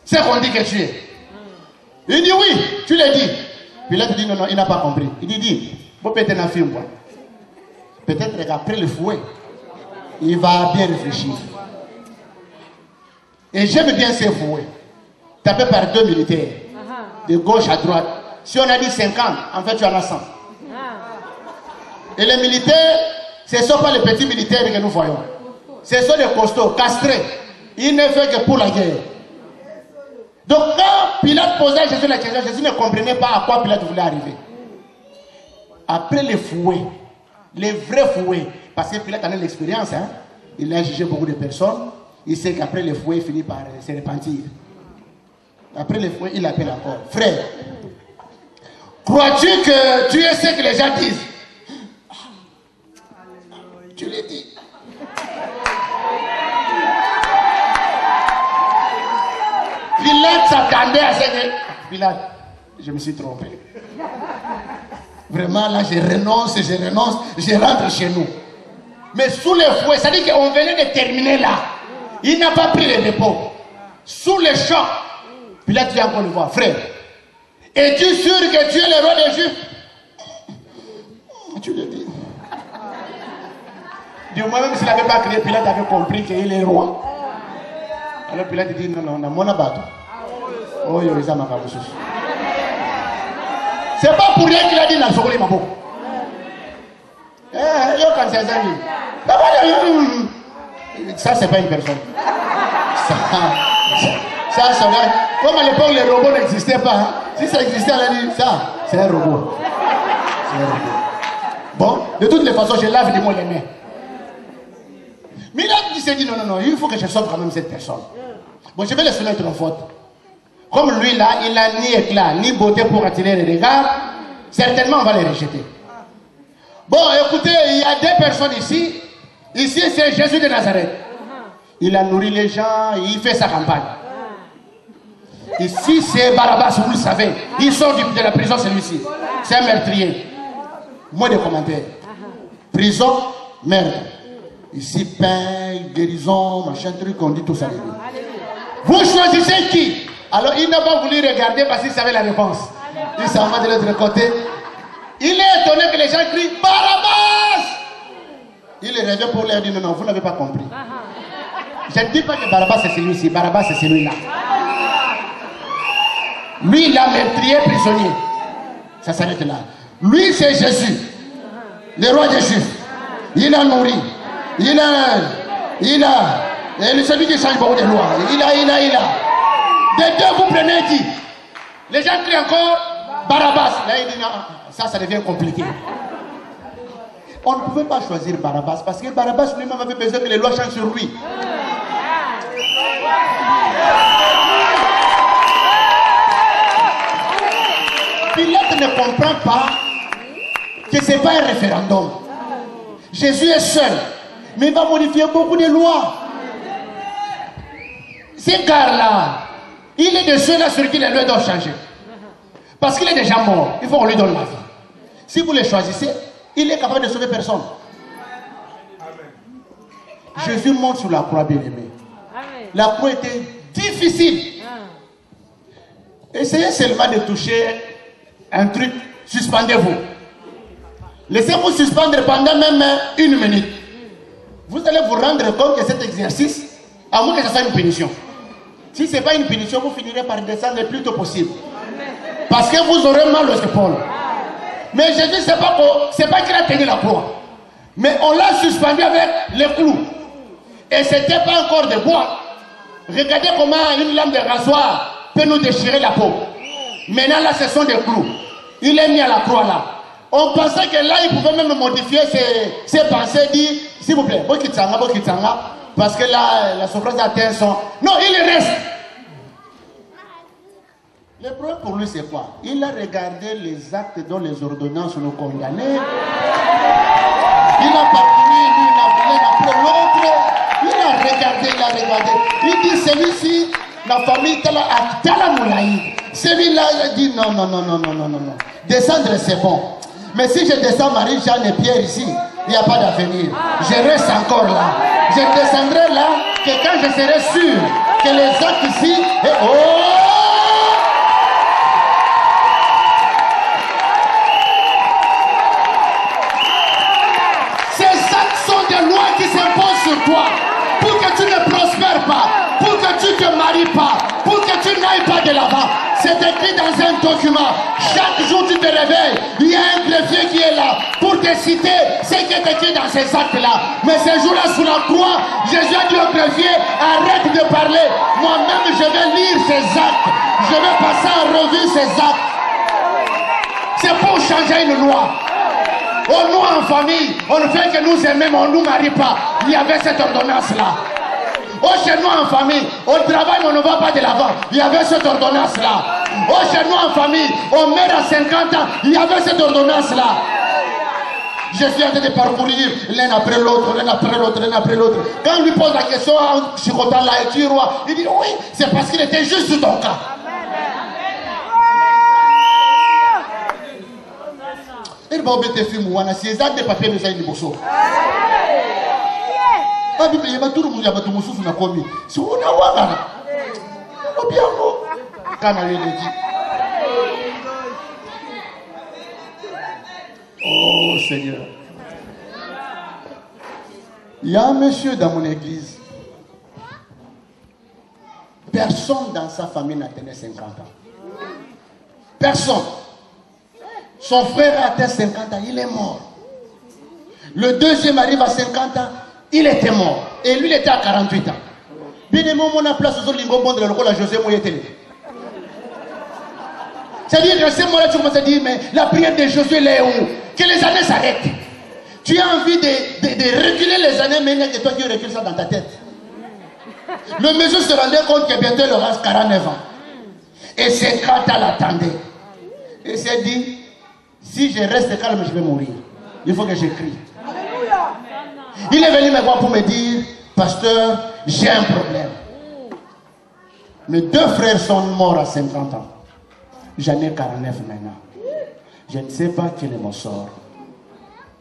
ce qu'on dit que tu es? Il dit oui, tu l'as dit. Pilate dit non, non, il n'a pas compris. Il dit, vous peut-être un film, peut-être qu'après le fouet, il va bien réfléchir. Et j'aime bien ces fouets, tapés par 2 militaires, de gauche à droite. Si on a dit 50, en fait tu en as 100. Et les militaires, ce ne sont pas les petits militaires que nous voyons. Ce sont des costauds, castrés. Ils ne font que pour la guerre. Donc quand Pilate posait à Jésus la question, Jésus ne comprenait pas à quoi Pilate voulait arriver. Après les fouets, les vrais fouets, parce que Pilate en a l'expérience, hein, il a jugé beaucoup de personnes, il sait qu'après les fouets, il finit par se repentir. Après les fouets, il appelle encore, frère, crois-tu que tu es ce que les gens disent? Tu l'as dit. Pilate s'attendait à ce que... Pilate, je me suis trompé. Vraiment, là, je renonce, je rentre chez nous. Mais sous les fouets, ça dit qu'on venait de terminer là. Il n'a pas pris le repos. Sous le choc, Pilate vient encore le voir. Frère, es-tu sûr que tu es le roi des Juifs? Tu l'as dit. Du moins, même s'il n'avait pas crié, Pilate avait compris qu'il est roi. Alors Pilate dit non, non, non, mon abattu. Oh, il a ma cabouche. C'est pas pour rien qu'il a dit dans le Sokoli Mabo. Ça, c'est pas une personne. Ça, comme à l'époque, les robots n'existaient pas. Hein. Si ça existait, elle a dit ça, c'est un robot. C'est un robot. Bon, de toutes les façons, je lave les mots les mains. Mais là, il s'est dit non, non, non, il faut que je sauve quand même cette personne. Bon, je vais les soumettre en faute. Comme lui là, il n'a ni éclat, ni beauté pour attirer les regards, certainement on va les rejeter. Bon, écoutez, il y a deux personnes ici. Ici, c'est Jésus de Nazareth. Il a nourri les gens, il fait sa campagne. Ici, c'est Barabbas, vous le savez. Il sort de la prison, celui-ci. C'est un meurtrier. Moins de commentaires. Prison, meurtre. Ici, pain, guérison, machin truc, on dit tout ça. Vous choisissez qui? Alors, il n'a pas voulu regarder parce qu'il savait la réponse. Il s'en va de l'autre côté. Il est étonné que les gens crient Barabbas. Il est revient pour leur dire non, non, vous n'avez pas compris. Je ne dis pas que Barabbas c'est celui-ci, Barabbas c'est celui-là. Lui, il a meurtrier prisonnier. Ça s'arrête là. Lui, c'est Jésus, le roi des Juifs. Il a nourri. Il a. Et celui qui change beaucoup de lois. Il a. Des deux, vous prenez qui? Les gens crient encore Barabbas. Là, il dit non, ça devient compliqué. On ne pouvait pas choisir Barabbas parce que Barabbas lui-même avait besoin que les lois changent sur lui. Pilate ne comprend pas que ce n'est pas un référendum. Jésus est seul, mais il va modifier beaucoup de lois. Ce gars-là, il est de ceux-là sur qui les lois doivent changer. Parce qu'il est déjà mort, il faut qu'on lui donne la vie. Si vous le choisissez, il est capable de sauver personne. Amen. Jésus monte sur la croix, bien-aimé. La croix était difficile. Essayez seulement de toucher un truc, suspendez-vous. Laissez-vous suspendre pendant même 1 minute. Vous allez vous rendre compte que cet exercice, à moins que ce soit une punition. Si ce n'est pas une punition, vous finirez par descendre le plus tôt possible. Parce que vous aurez mal aux épaules. Mais Jésus, ce n'est pas qu'il a tenu la croix. Mais on l'a suspendu avec les clous. Et ce n'était pas encore de bois. Regardez comment une lame de rasoir peut nous déchirer la peau. Maintenant, là, ce sont des clous. Il est mis à la croix là. On pensait que là, il pouvait même modifier ses pensées, dire, s'il vous plaît, Bokitsanga, parce que là, la souffrance atteint son... Non, il reste. Le problème pour lui, c'est quoi? Il a regardé les actes dont les ordonnances nous condamnaient. Il a parcouru l'une après l'autre. Il a regardé. Il dit, celui-ci, la famille Tala Moulaï. Celui-là, il a dit, non. Descendre, c'est bon. Mais si je descends Marie-Jeanne et Pierre ici, il n'y a pas d'avenir. Je reste encore là. Je descendrai là que quand je serai sûr que les actes ici... qui s'impose sur toi pour que tu ne prospères pas, pour que tu ne te maries pas, pour que tu n'ailles pas de l'avant. C'est écrit dans un document. Chaque jour tu te réveilles, il y a un greffier qui est là pour te citer ce qui est écrit dans ces actes-là. Mais ce jour-là, sous la croix, Jésus a dit au greffier, arrête de parler. Moi-même, je vais lire ces actes. Je vais passer en revue ces actes. C'est pour changer une loi. On nous en famille, on fait que nous aimons, on ne nous marie pas. Il y avait cette ordonnance-là. Oh, chez nous en famille, on travaille, mais on ne va pas de l'avant. Il y avait cette ordonnance-là. Oh, chez nous en famille, on meurt à 50 ans. Il y avait cette ordonnance-là. Je suis en train de parcourir l'un après l'autre, l'un après l'autre, l'un après l'autre. Quand on lui pose la question en chicotant là, et tu roi, il dit oui, c'est parce qu'il était juste sur ton cas. Il va obéir film ou si les actes de papier nous aident beaucoup. Ah, Bible, il y a tout le monde qui a tout le monde qui commis. Si on a ouagana, on bien quand on lui dit. Oh Seigneur. Il y a un monsieur dans mon église. Personne dans sa famille n'a tenu 50 ans. Personne. Son frère a atteint 50 ans, il est mort. Le deuxième arrive à 50 ans, il était mort. Et lui, il était à 48 ans. Bien aimé, on a place aux lingots de la José Mouyetele. C'est-à-dire que ce moment-là, tu commences à dire, mais la prière de Josué, elle est où? Que les années s'arrêtent. Tu as envie de reculer les années, mais il y a que toi qui recules ça dans ta tête. Le monsieur se rendait compte que bientôt il aura 49 ans. Et 50 ans l'attendaient. Il s'est dit, si je reste calme, je vais mourir. Il faut que j'écris. Il est venu me voir pour me dire, pasteur, j'ai un problème. Mes 2 frères sont morts à 50 ans. J'en ai 49 maintenant. Je ne sais pas quel est mon sort.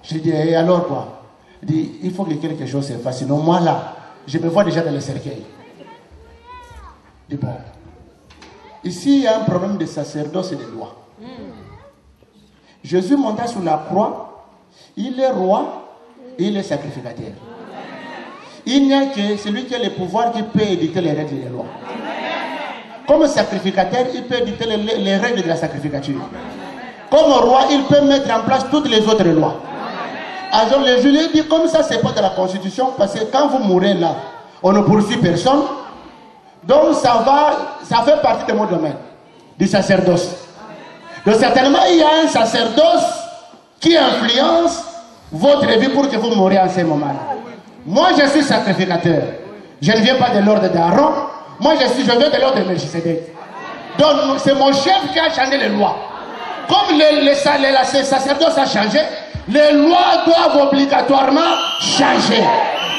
Je lui dis, et alors quoi? Il dit, il faut que quelque chose se fasse. Sinon, moi là, je me vois déjà dans le cercueil. Je dis, bon, ici il y a un problème de sacerdoce et de loi. Jésus monta sur la croix, il est roi et il est sacrificateur. Il n'y a que celui qui a le pouvoir qui peut édicter les règles et les lois. Comme sacrificateur, il peut édicter les règles de la sacrificature. Comme roi, il peut mettre en place toutes les autres lois. Alors le juge dit, comme ça, c'est pas de la constitution, parce que quand vous mourrez là, on ne poursuit personne. Donc ça fait partie de mon domaine, du sacerdoce. Donc certainement, il y a un sacerdoce qui influence votre vie pour que vous mouriez en ce moment-là. Moi, je suis sacrificateur. Je ne viens pas de l'ordre d'Aaron. Moi, je viens de l'ordre de Melchisedec. Donc, c'est mon chef qui a changé les lois. Comme le sacerdoce a changé, les lois doivent obligatoirement changer.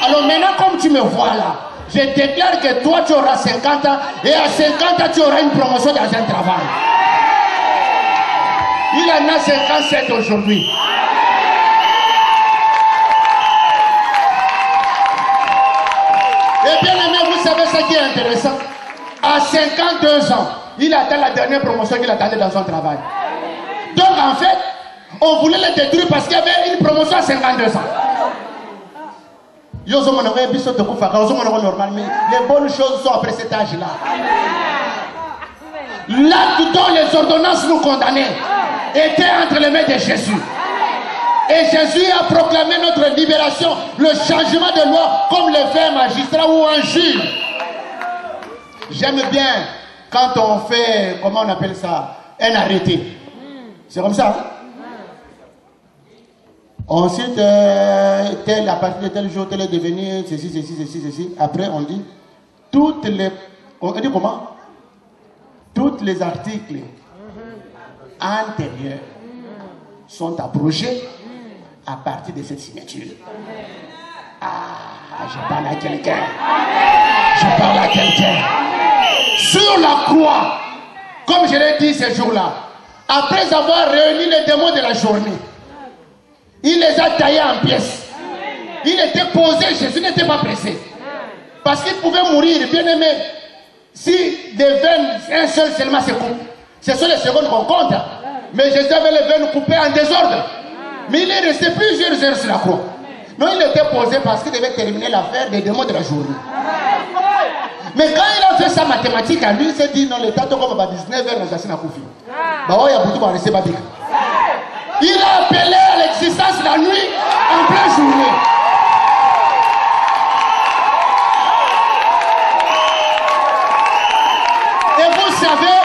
Alors maintenant, comme tu me vois là, je déclare que toi, tu auras 50 ans et à 50 ans, tu auras une promotion dans un travail. Il en a 57 aujourd'hui. Et bien aimé, vous savez ce qui est intéressant. À 52 ans, il atteint la dernière promotion qu'il attendait dans son travail. Donc en fait, on voulait le détruire parce qu'il y avait une promotion à 52 ans. Mais les bonnes choses sont après cet âge-là. L'acte dont les ordonnances nous condamnaient était entre les mains de Jésus. Et Jésus a proclamé notre libération, le changement de loi, comme le fait un magistrat ou un juge. J'aime bien quand on fait, comment on appelle ça, un arrêté. C'est comme ça. Hein? Ensuite, tel, à partir de tel jour, tel est devenu ceci. Après, on dit, on dit comment? Tous les articles antérieurs sont abrogés à partir de cette signature. Ah, je parle à quelqu'un. Je parle à quelqu'un. Sur la croix, comme je l'ai dit ce jour-là, après avoir réuni les démons de la journée, il les a taillés en pièces. Il était posé, Jésus n'était pas pressé. Parce qu'il pouvait mourir, bien aimé. Si des veines, un seul seulement se coupe, ce sont les secondes qu'on compte. Mais Jésus avait les veines coupées en désordre. Mais il est resté plusieurs heures sur la croix. Non, il était posé parce qu'il devait terminer l'affaire des démons de la journée. Mais quand il a fait sa mathématique à lui, il s'est dit non, le temps comme 19h, nous assassinons à Koufi. Il a appelé à l'existence la nuit en pleine journée. Et vous savez,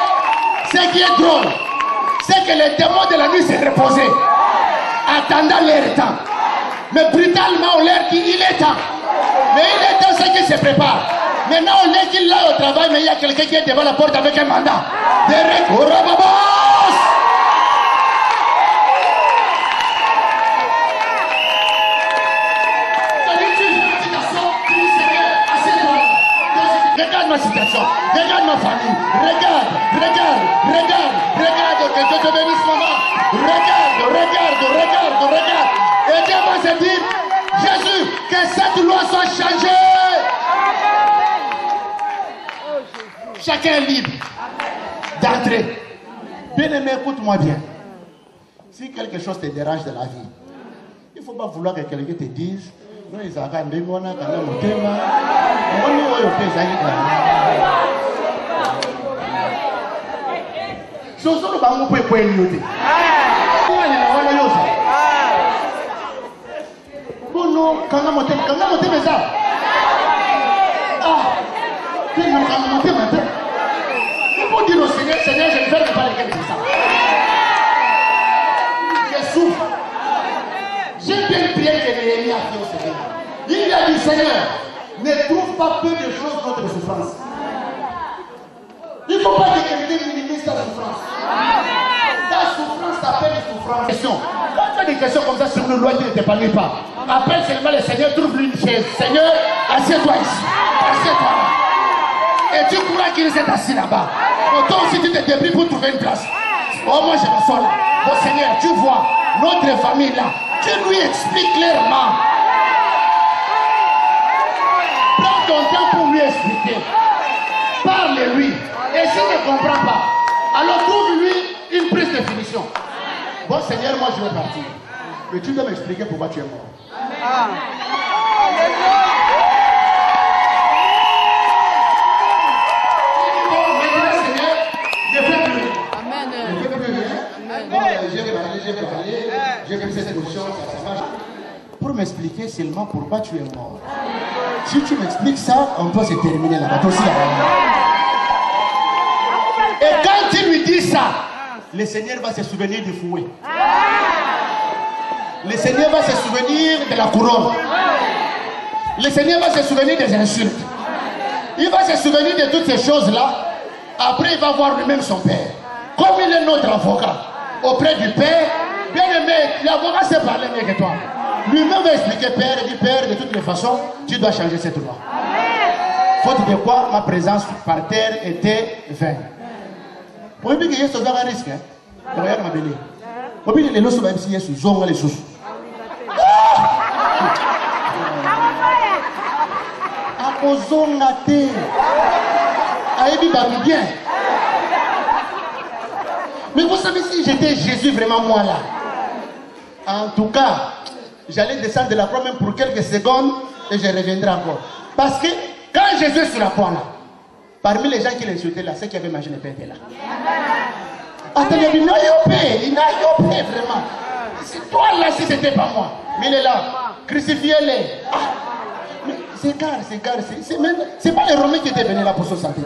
ce qui est drôle, c'est que les démons de la nuit s'est reposé, attendant leur temps. Mais brutalement, on leur dit il est temps. Mais il est temps, c'est qu'il se prépare. Maintenant, on est qu'il est là au travail, mais il y a quelqu'un qui est devant la porte avec un mandat. Derek Orababos! Regarde ma situation, regarde ma famille, regarde que Dieu te bénisse maman. Regarde. Et Dieu va se dire, Jésus, que cette loi soit changée. Chacun est libre d'entrer. Bien-aimé, écoute-moi bien. Si quelque chose te dérange de la vie, il ne faut pas vouloir que quelqu'un te dise non, ils ont quand même mon thème. Seigneur, je ne vais pas les ça. Je souffre. J'ai bien prié que Néhémie a fait au Seigneur. Il a dit, Seigneur, ne trouve pas peu de choses contre les souffrances. Il faut faut pas que quelqu'un minimise ta souffrance. Ta souffrance s'appelle souffrance. Quand tu as des questions comme ça sur le loi, tu ne t'épanouis pas. Appelle seulement le Seigneur, trouve-lui une chaise. Seigneur, assieds-toi ici. Assieds-toi là. Et tu crois qu'il s'est assis là-bas. Toi aussi, tu te débrouilles pour trouver une place. Oh, moi, je me sens là. Bon, Seigneur, tu vois, notre famille là, tu lui expliques clairement. Prends ton temps pour lui expliquer. Parle-lui. Et s'il ne comprend pas, alors trouve-lui une prise de finition. Bon, Seigneur, moi, je vais partir. Mais tu dois m'expliquer pourquoi tu es mort. Je vais cette position, ça marche. Pour m'expliquer seulement pourquoi tu es mort. Si tu m'expliques ça, on peut se terminer là-bas. Et quand tu lui dis ça, le Seigneur va se souvenir du fouet. Le Seigneur va se souvenir de la couronne. Le Seigneur va se souvenir des insultes. Il va se souvenir de toutes ces choses-là. Après, il va voir lui-même son Père. Comme il est notre avocat auprès du Père, bien aimé, l'avocat sait parler mieux que toi. Lui-même va expliquer, Père, il dit, Père, de toutes les façons, tu dois changer cette loi. Faute de quoi, ma présence par terre était vaine. Pour lui dire que Yesu va un risque, regarde ma belle. Pour lui dire que Yesu va être Yesu, zonga les sous. Akozonga te. Aïbi babi bien. Mais vous savez, si j'étais Jésus vraiment moi là, en tout cas, j'allais descendre de la croix même pour quelques secondes et je reviendrai encore. Parce que quand Jésus est sur la croix là, parmi les gens qui l'insultaient là, ceux qui avaient mangé le pain étaient là. Attendez, il n'a yopé vraiment. C'est toi là si c'était pas moi. Mais il est là, crucifiez-les. C'est pas les Romains qui étaient venus là pour se sentir.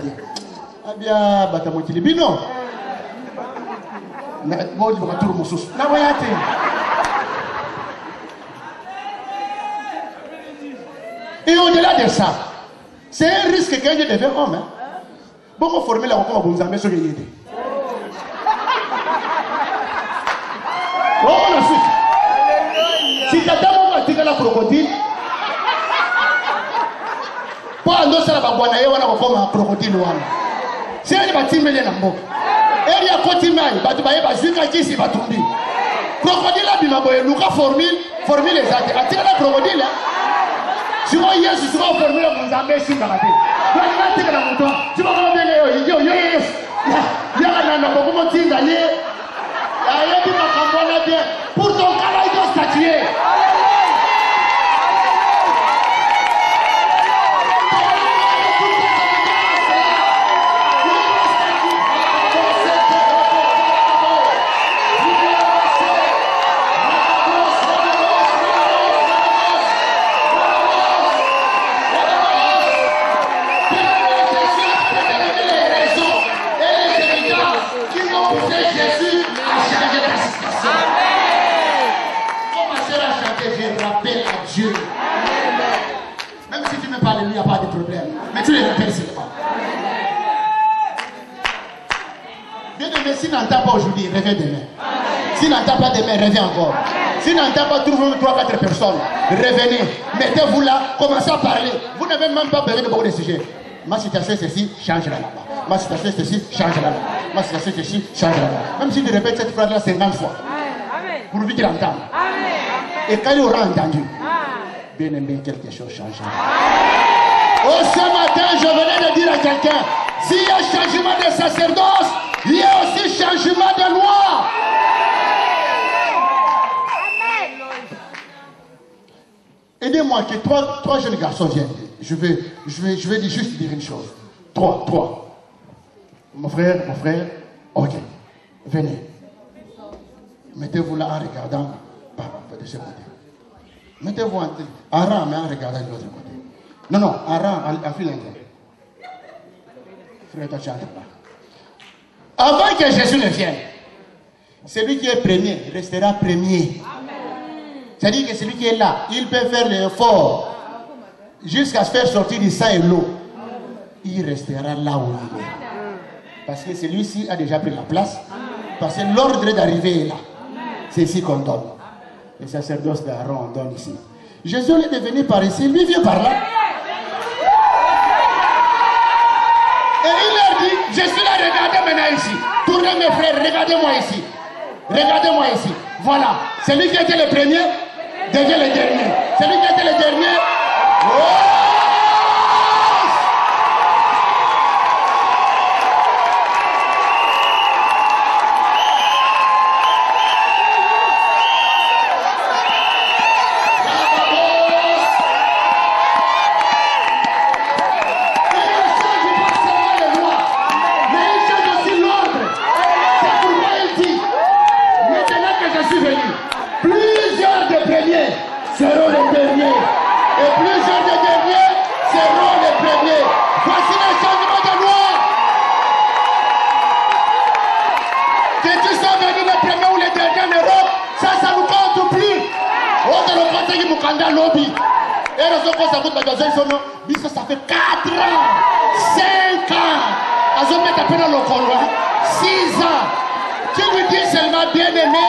Ah bien, Batamotili, Bino. Et au-delà de ça, c'est un risque quand je deviens homme. Bon, on forme la recours à Bonzamé sur les idées. Oh, la suite. Si tu as d'abord la crocodile, pour un dos à la baguanaï, on a comme un crocodile. C'est un bâtiment de l'ambo. Et il y a Kotimaï, Batubaye, Bazuka, qui s'y va tomber. Crocodile, Bimaboye, Luka formule les actes. A-t-il la crocodile? Si on y est, si on formule, vous avez su karaté. Tu vas voir bien, yo, yes. Il y a un homme, comment tu vas aller? Pour ton cas, il doit statuer. Il n'y a pas de problème. Mais tu les rappelles seulement. Bien aimé, si n'entend pas aujourd'hui, reviens demain. Si n'entend pas demain, reviens encore. Si n'entend pas, trouve 3-4 personnes. Revenez. Mettez-vous là, commencez à parler. Vous n'avez même pas besoin de beaucoup de sujets. Ma situation est ceci, change là-bas. Ma situation est ceci, change là-bas. Ma situation est ceci, change là-bas. Même si tu répètes cette phrase-là 50 fois. Pour lui qu'il entende. Et quand il aura entendu, bien aimé, quelque chose change. Oh, ce matin, je venais de dire à quelqu'un, s'il y a changement de sacerdoce, il y a aussi changement de loi. Aidez-moi que trois jeunes garçons viennent. Je vais juste dire une chose. Trois. Mon frère, ok. Venez. Mettez-vous là en regardant de ce côté. Mettez-vous en rang, mais en regardant de l'autre côté. Non, en rang, en fil indienne. Frère, toi, tu n'entres pas. Avant que Jésus ne vienne, celui qui est premier restera premier. C'est-à-dire que celui qui est là, il peut faire l'effort jusqu'à se faire sortir du sang et l'eau. Il restera là où il est. Parce que celui-ci a déjà pris la place. Parce que l'ordre d'arrivée est là. C'est ici qu'on donne. Le sacerdoce d'Aaron, on donne ici. Jésus est venu par ici, lui vient par là. Et il leur dit, je suis là, regardez maintenant ici. Tournez mes frères, regardez-moi ici. Regardez-moi ici. Voilà. Celui qui était le premier devient le dernier. Celui qui était le dernier. Oh! Seront les derniers. Et plusieurs des derniers seront les premiers. Voici le changement de loi. Que tu sois venu les premiers ou les derniers en Europe, ça ne nous compte plus. On te le conseille qui nous candidate lobby. Et nous avons ça fait 4 ans, 5 ans. Nous avons mis à peine le Congo. 6 ans. Tu lui dis seulement bien aimé,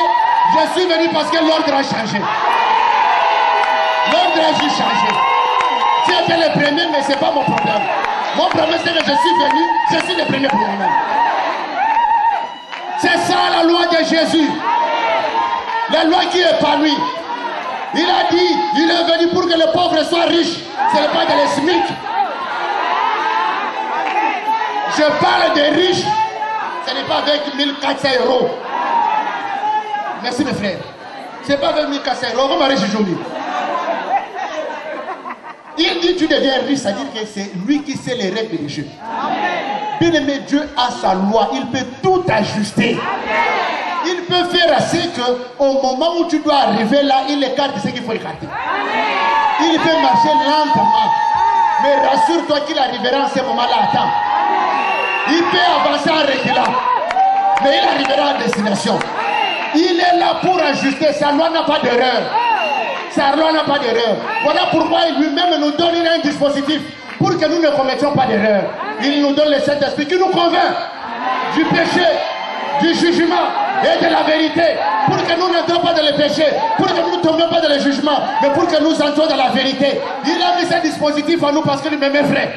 je suis venu parce que l'ordre a changé. L'ordre a juste changé. Tu étais le premier, mais ce n'est pas mon problème. Mon problème, c'est que je suis venu, je suis le premier pour moi-même. C'est ça la loi de Jésus. La loi qui épanouit. Il a dit, il est venu pour que les pauvres soient riches. Ce n'est pas de les SMIC. Je parle des riches. Ce n'est pas avec 1400 €. Merci mes frères. Ce n'est pas avec 1400 €. Comment riche aujourd'hui? Il dit tu deviens riche, c'est-à-dire que c'est lui qui sait les règles du jeu. Bien-aimé, Dieu a sa loi, il peut tout ajuster. Il peut faire assez qu'au moment où tu dois arriver là, il écarte ce qu'il faut écarter. Il peut marcher lentement, mais rassure-toi qu'il arrivera en ce moment-là à temps. Il peut avancer en reculant, mais il arrivera à destination. Il est là pour ajuster, sa loi n'a pas d'erreur. Sa loi n'a pas d'erreur. Voilà pourquoi il lui-même nous donne un dispositif pour que nous ne commettions pas d'erreur. Il nous donne le Saint-Esprit qui nous convainc du péché, du jugement et de la vérité. Pour que nous n'entrions pas dans le péché, pour que nous ne tombions pas dans le jugement, mais pour que nous entrions dans la vérité. Il a mis ce dispositif à nous parce qu'il m'aime, frère.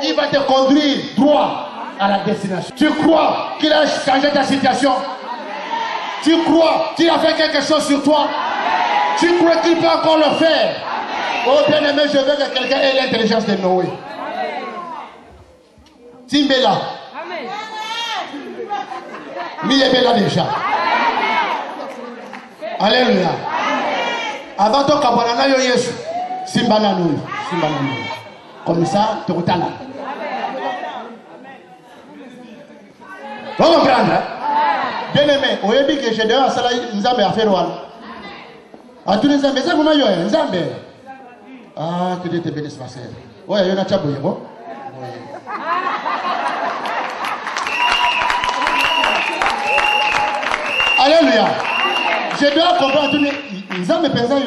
Il va te conduire droit à la destination. Tu crois qu'il a changé ta situation? Tu crois qu'il a fait quelque chose sur toi? Tu crois qu'il peut encore le faire? Oh bien-aimé, je veux que quelqu'un ait l'intelligence de Noé. Timbela. Miebela déjà. Alléluia. Avant ton kabanana yo Yesu. Simbana nous. Comme ça, tu retournes. Vous comprenez? Bien-aimé, au début que j'ai déjà ça là, nous avons affaire à tous les Zambes, ça vous m'avez un Zambe. Ah, que Dieu te bénisse, ma sœur. Oui, il y en a chabouillé, bon? Alléluia. Je dois comprendre tous les Zambes pensent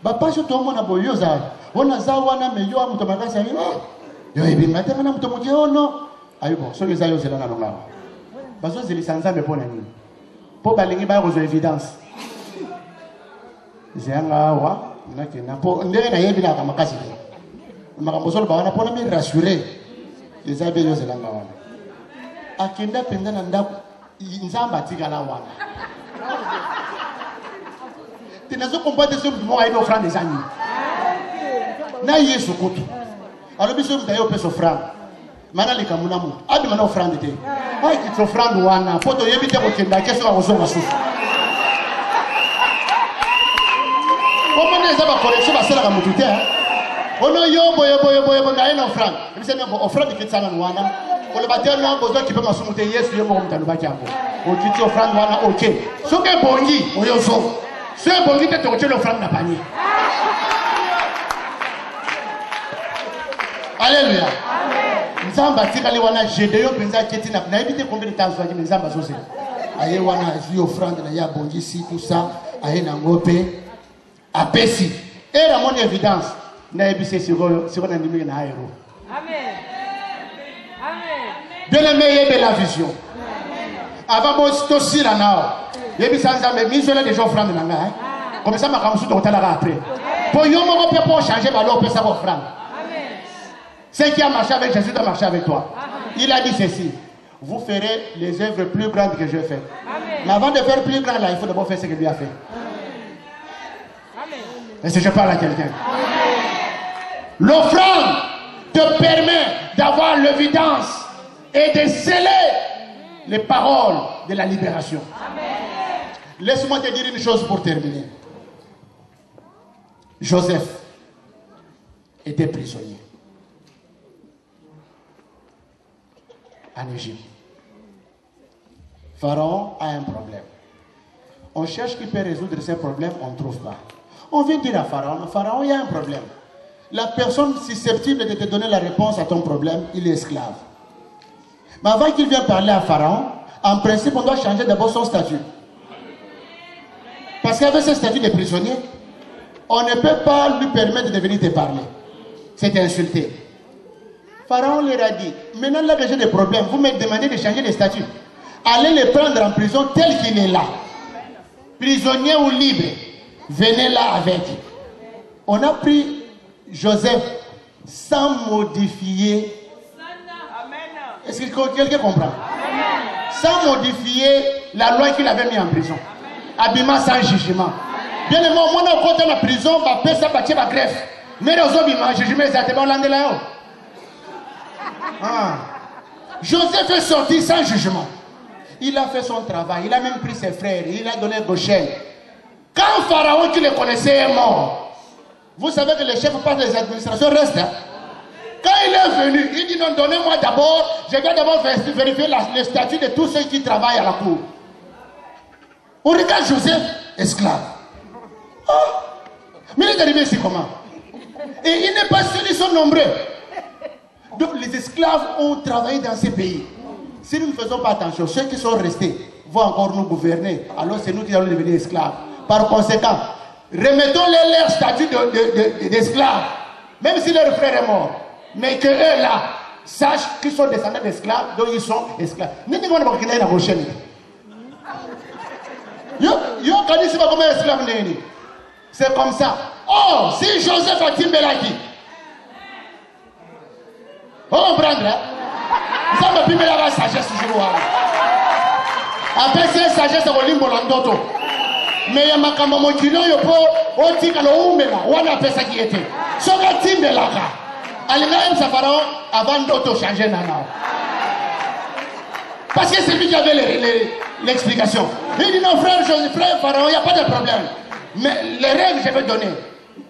bah pas sur tout le monde a boyé ça. On a ça, on a meilleur, on a marqué ça. Yo, et bien maintenant, on a tout le monde non. Aïe bon, ceux qui aillent c'est là dans le là. Parce que c'est les sans Zambes pour nous. Pour balinguer par aux évidences. C'est un awa, pour ne rien y a ma casse. Ma campusol bawana pour me rassurer. Les abeilles de la mawana. Akenda pendant Nzamba tigala wana. Tu n'as pas compris ce que moi et nos frères des amis. Na yesu kutu. Alors biso mtayo peso franc. Mana le kamuna mu. Abi mana offrande te. Ai ki offrande wana. Poto yebite ko kenda keso ka kozonga sufu. Comment les gens vont corriger ma sœur à mon tuteur? On a yo boy na une offrande. Il s'est mis en offrande qui s'en wana. Pour le bâtiment non besoin qui peut m'assumer yesu yo mo mtanu ba kiambo. O kiti offrande wana OK. So ke bongi o yo so. Ce bongi te toche l'offrande na panier. Alléluia. Nzamba tikali wana jedeyo penza keti na éviter combien de temps ça qui nzamba so c'est. Aye wana zi offrande na ya bongi si tout ça aye na ngope. Apesi. Et la mon évidence n'a pas sur un numéro na héros. Amen. Amen. Bien aimé, il y a la vision. Avant, moi, c'est aussi là. Il y a des gens qui ont déjà offrande. Comme ça, je vais vous dire après. Pour nous, on peut changer, on peut ça offrande. Ce qui a marché avec Jésus doit marcher avec toi. Il a dit ceci. Vous ferez les œuvres plus grandes que je fais. Mais avant de faire plus grand, là, il faut d'abord faire ce que lui a fait. Et si je parle à quelqu'un. L'offrande te permet d'avoir l'évidence et de sceller les paroles de la libération. Laisse-moi te dire une chose pour terminer. Joseph était prisonnier en Égypte. Pharaon a un problème. On cherche qui peut résoudre ces problèmes, on ne trouve pas. On vient dire à Pharaon, Pharaon, il y a un problème. La personne susceptible de te donner la réponse à ton problème, il est esclave. Mais avant qu'il vienne parler à Pharaon, en principe, on doit changer d'abord son statut. Parce qu'avec ce statut de prisonnier, on ne peut pas lui permettre de venir te parler. C'est insulté. Pharaon leur a dit, maintenant là que j'ai des problèmes, vous me demandez de changer de statut. Allez le prendre en prison tel qu'il est là. Prisonnier ou libre, venez là avec. On a pris Joseph sans modifier. Est-ce que quelqu'un comprend? Sans modifier la loi qu'il avait mis en prison. Habillement sans jugement. Bien le moment où on a la prison, on va faire ça, on va greffe. Mais les autres, jugement, exactement, on là. Joseph est sorti sans jugement. Il a fait son travail, il a même pris ses frères, il a donné Goshen. Quand Pharaon qui le connaissait est mort, vous savez que les chefs par les administrations restent. Hein? Quand il est venu, il dit non, donnez-moi d'abord, je vais d'abord vérifier le statut de tous ceux qui travaillent à la cour. On regarde Joseph, esclave. Oh. Mais il est arrivé ici comment? Et il n'est pas seul, ils sont nombreux. Donc les esclaves ont travaillé dans ces pays. Si nous ne faisons pas attention, ceux qui sont restés vont encore nous gouverner. Alors c'est nous qui allons devenir esclaves. Par conséquent, remettons-les leur statut d'esclaves. Même si leur frère est mort. Mais que eux là, sachent qu'ils sont descendants d'esclaves, donc ils sont esclaves. C'est comme ça. Oh, si Joseph a Timbelaki, on comprendra. Ça me permet la sagesse toujours. Après cette sagesse, on limbo l'andoto. Mais il y a ma caméra qui n'a pas au tic à l'oumela. On a fait ça qui était. Sur la Timbelaka. Allez, ça Pharaon avant d'auto changer nana. Parce que c'est lui qui avait l'explication. Il dit non, frère Pharaon, il n'y a pas de problème. Mais les règles, je vais donner.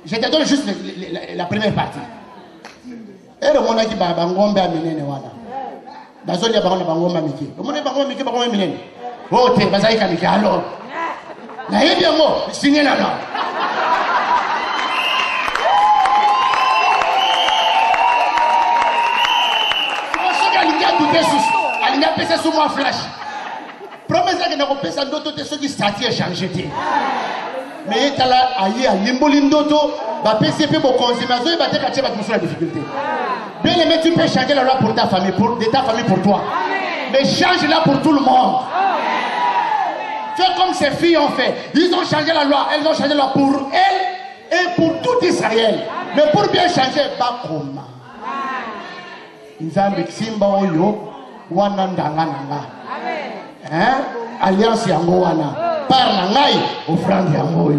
Je te donne juste la première partie. Et le monde qui va bangombe à minene wana. Bazoli ya bangombe bangombe miki. Le monde bangombe miki bangombe minene. Oh te bazai kamiki alors. Na yebi yango signé na na. Soki alingi adute susu, alingi apesa su mwa flash. Promesa ke na kopesa ndoto te soki stati échanger te. Mais il là aïe à l'imbolindoto, bah PCP pour consommation, bah t'es caché bah tu la difficulté. Bien aimé, tu peux changer la loi pour ta famille, de ta famille pour toi. Mais change-la pour tout le monde. Fais comme ces filles ont fait. Ils ont changé la loi, elles ont changé la loi pour elles et pour tout Israël. Mais pour bien changer, bah comment? Nzambe Simba Oyo, Wanandanga Nanga. Hein? Alliance Yango Wana. Par la ngai, offrande Yango.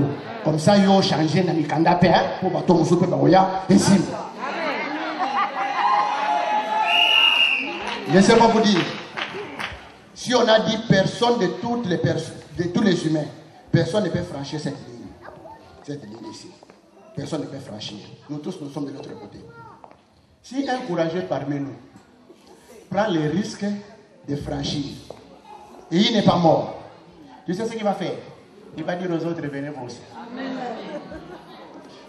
Comme ça, ils ont changé dans les canapés pour bateau Moussoupe Baoya et Sim. Laissez-moi vous dire, si on a dit personne de tous les humains, personne ne peut franchir cette ligne. Cette ligne ici. Personne ne peut franchir. Nous tous, nous sommes de l'autre côté. Si un courageux parmi nous prend le risque de franchir, et il n'est pas mort, tu sais ce qu'il va faire? Il va dire aux autres, venez vous aussi.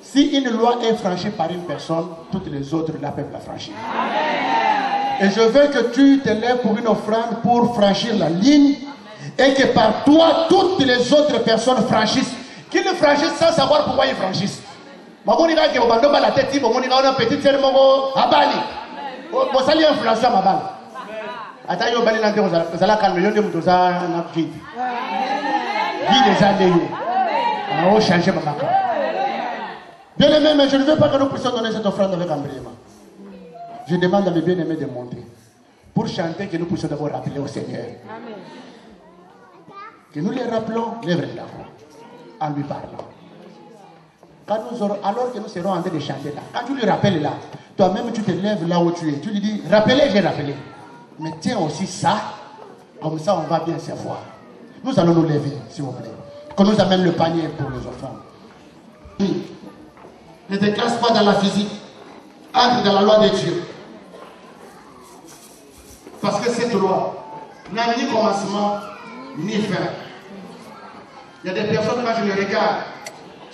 Si une loi est franchie par une personne, toutes les autres la peuvent la franchir. Et je veux que tu te lèves pour une offrande pour franchir la ligne et que par toi, toutes les autres personnes franchissent. Qu'ils le franchissent sans savoir pourquoi ils franchissent. Mamonika qui obando ba la tête, mamonika on a petite sœur mongo abali. Bo sali influence ma balle. Attends, yo bali nante vous allez calmer, yo de mutoza na guide. Guide des années. On va changer ma maca. Bien aimé, mais je ne veux pas que nous puissions donner cette offrande avec embrayement. Je demande à mes bien-aimés de monter. Pour chanter, que nous puissions d'abord rappeler au Seigneur. Amen. Que nous les rappelons, lève la voix, en lui parlant. Quand nous aurons, alors que nous serons en train de chanter là, quand tu lui rappelles là, toi-même tu te lèves là où tu es. Tu lui dis, rappelez, j'ai rappelé. Mais tiens aussi ça, comme ça on va bien se voir. Nous allons nous lever, s'il vous plaît. Qu'on nous amène le panier pour les enfants. Oui. Ne te casse pas dans la physique. Entre dans la loi de Dieu. Parce que cette loi n'a ni commencement, ni fin. Il y a des personnes, quand je les regarde,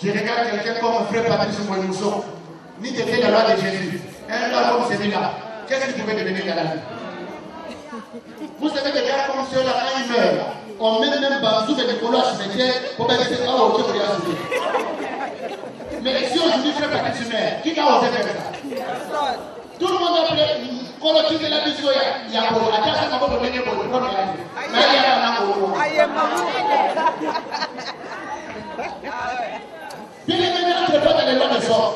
je regarde quelqu'un comme frère Patrice Moïmousson, ni de fait la loi de Jésus. Un gars comme celui-là, qu'est-ce qu'il pouvait devenir dans la vie? Vous savez, des gars comme ceux-là, quand ils meurent, on met même Bazou et Nicolas à cimetière pour mettre ses gars au cœur de la souper. Mais si aujourd'hui frère Patrice meurt, qui a osé faire ça? Tout le monde a appelé, quand on tire la vision, il y a pour la casse, on va pour venir pour le premier. Mais il y a un an. Bien aimé, entre pas dans les lois des hommes,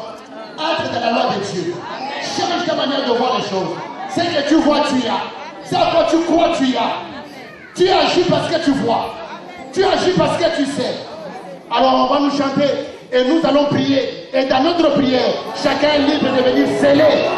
entre dans la loi de Dieu. Change ta manière de voir les choses. C'est que tu vois, tu y as. C'est à quoi tu crois, tu y as. Tu agis parce que tu vois. Tu agis parce que tu sais. Alors on va nous chanter et nous allons prier. Et dans notre prière, chacun est libre de venir sceller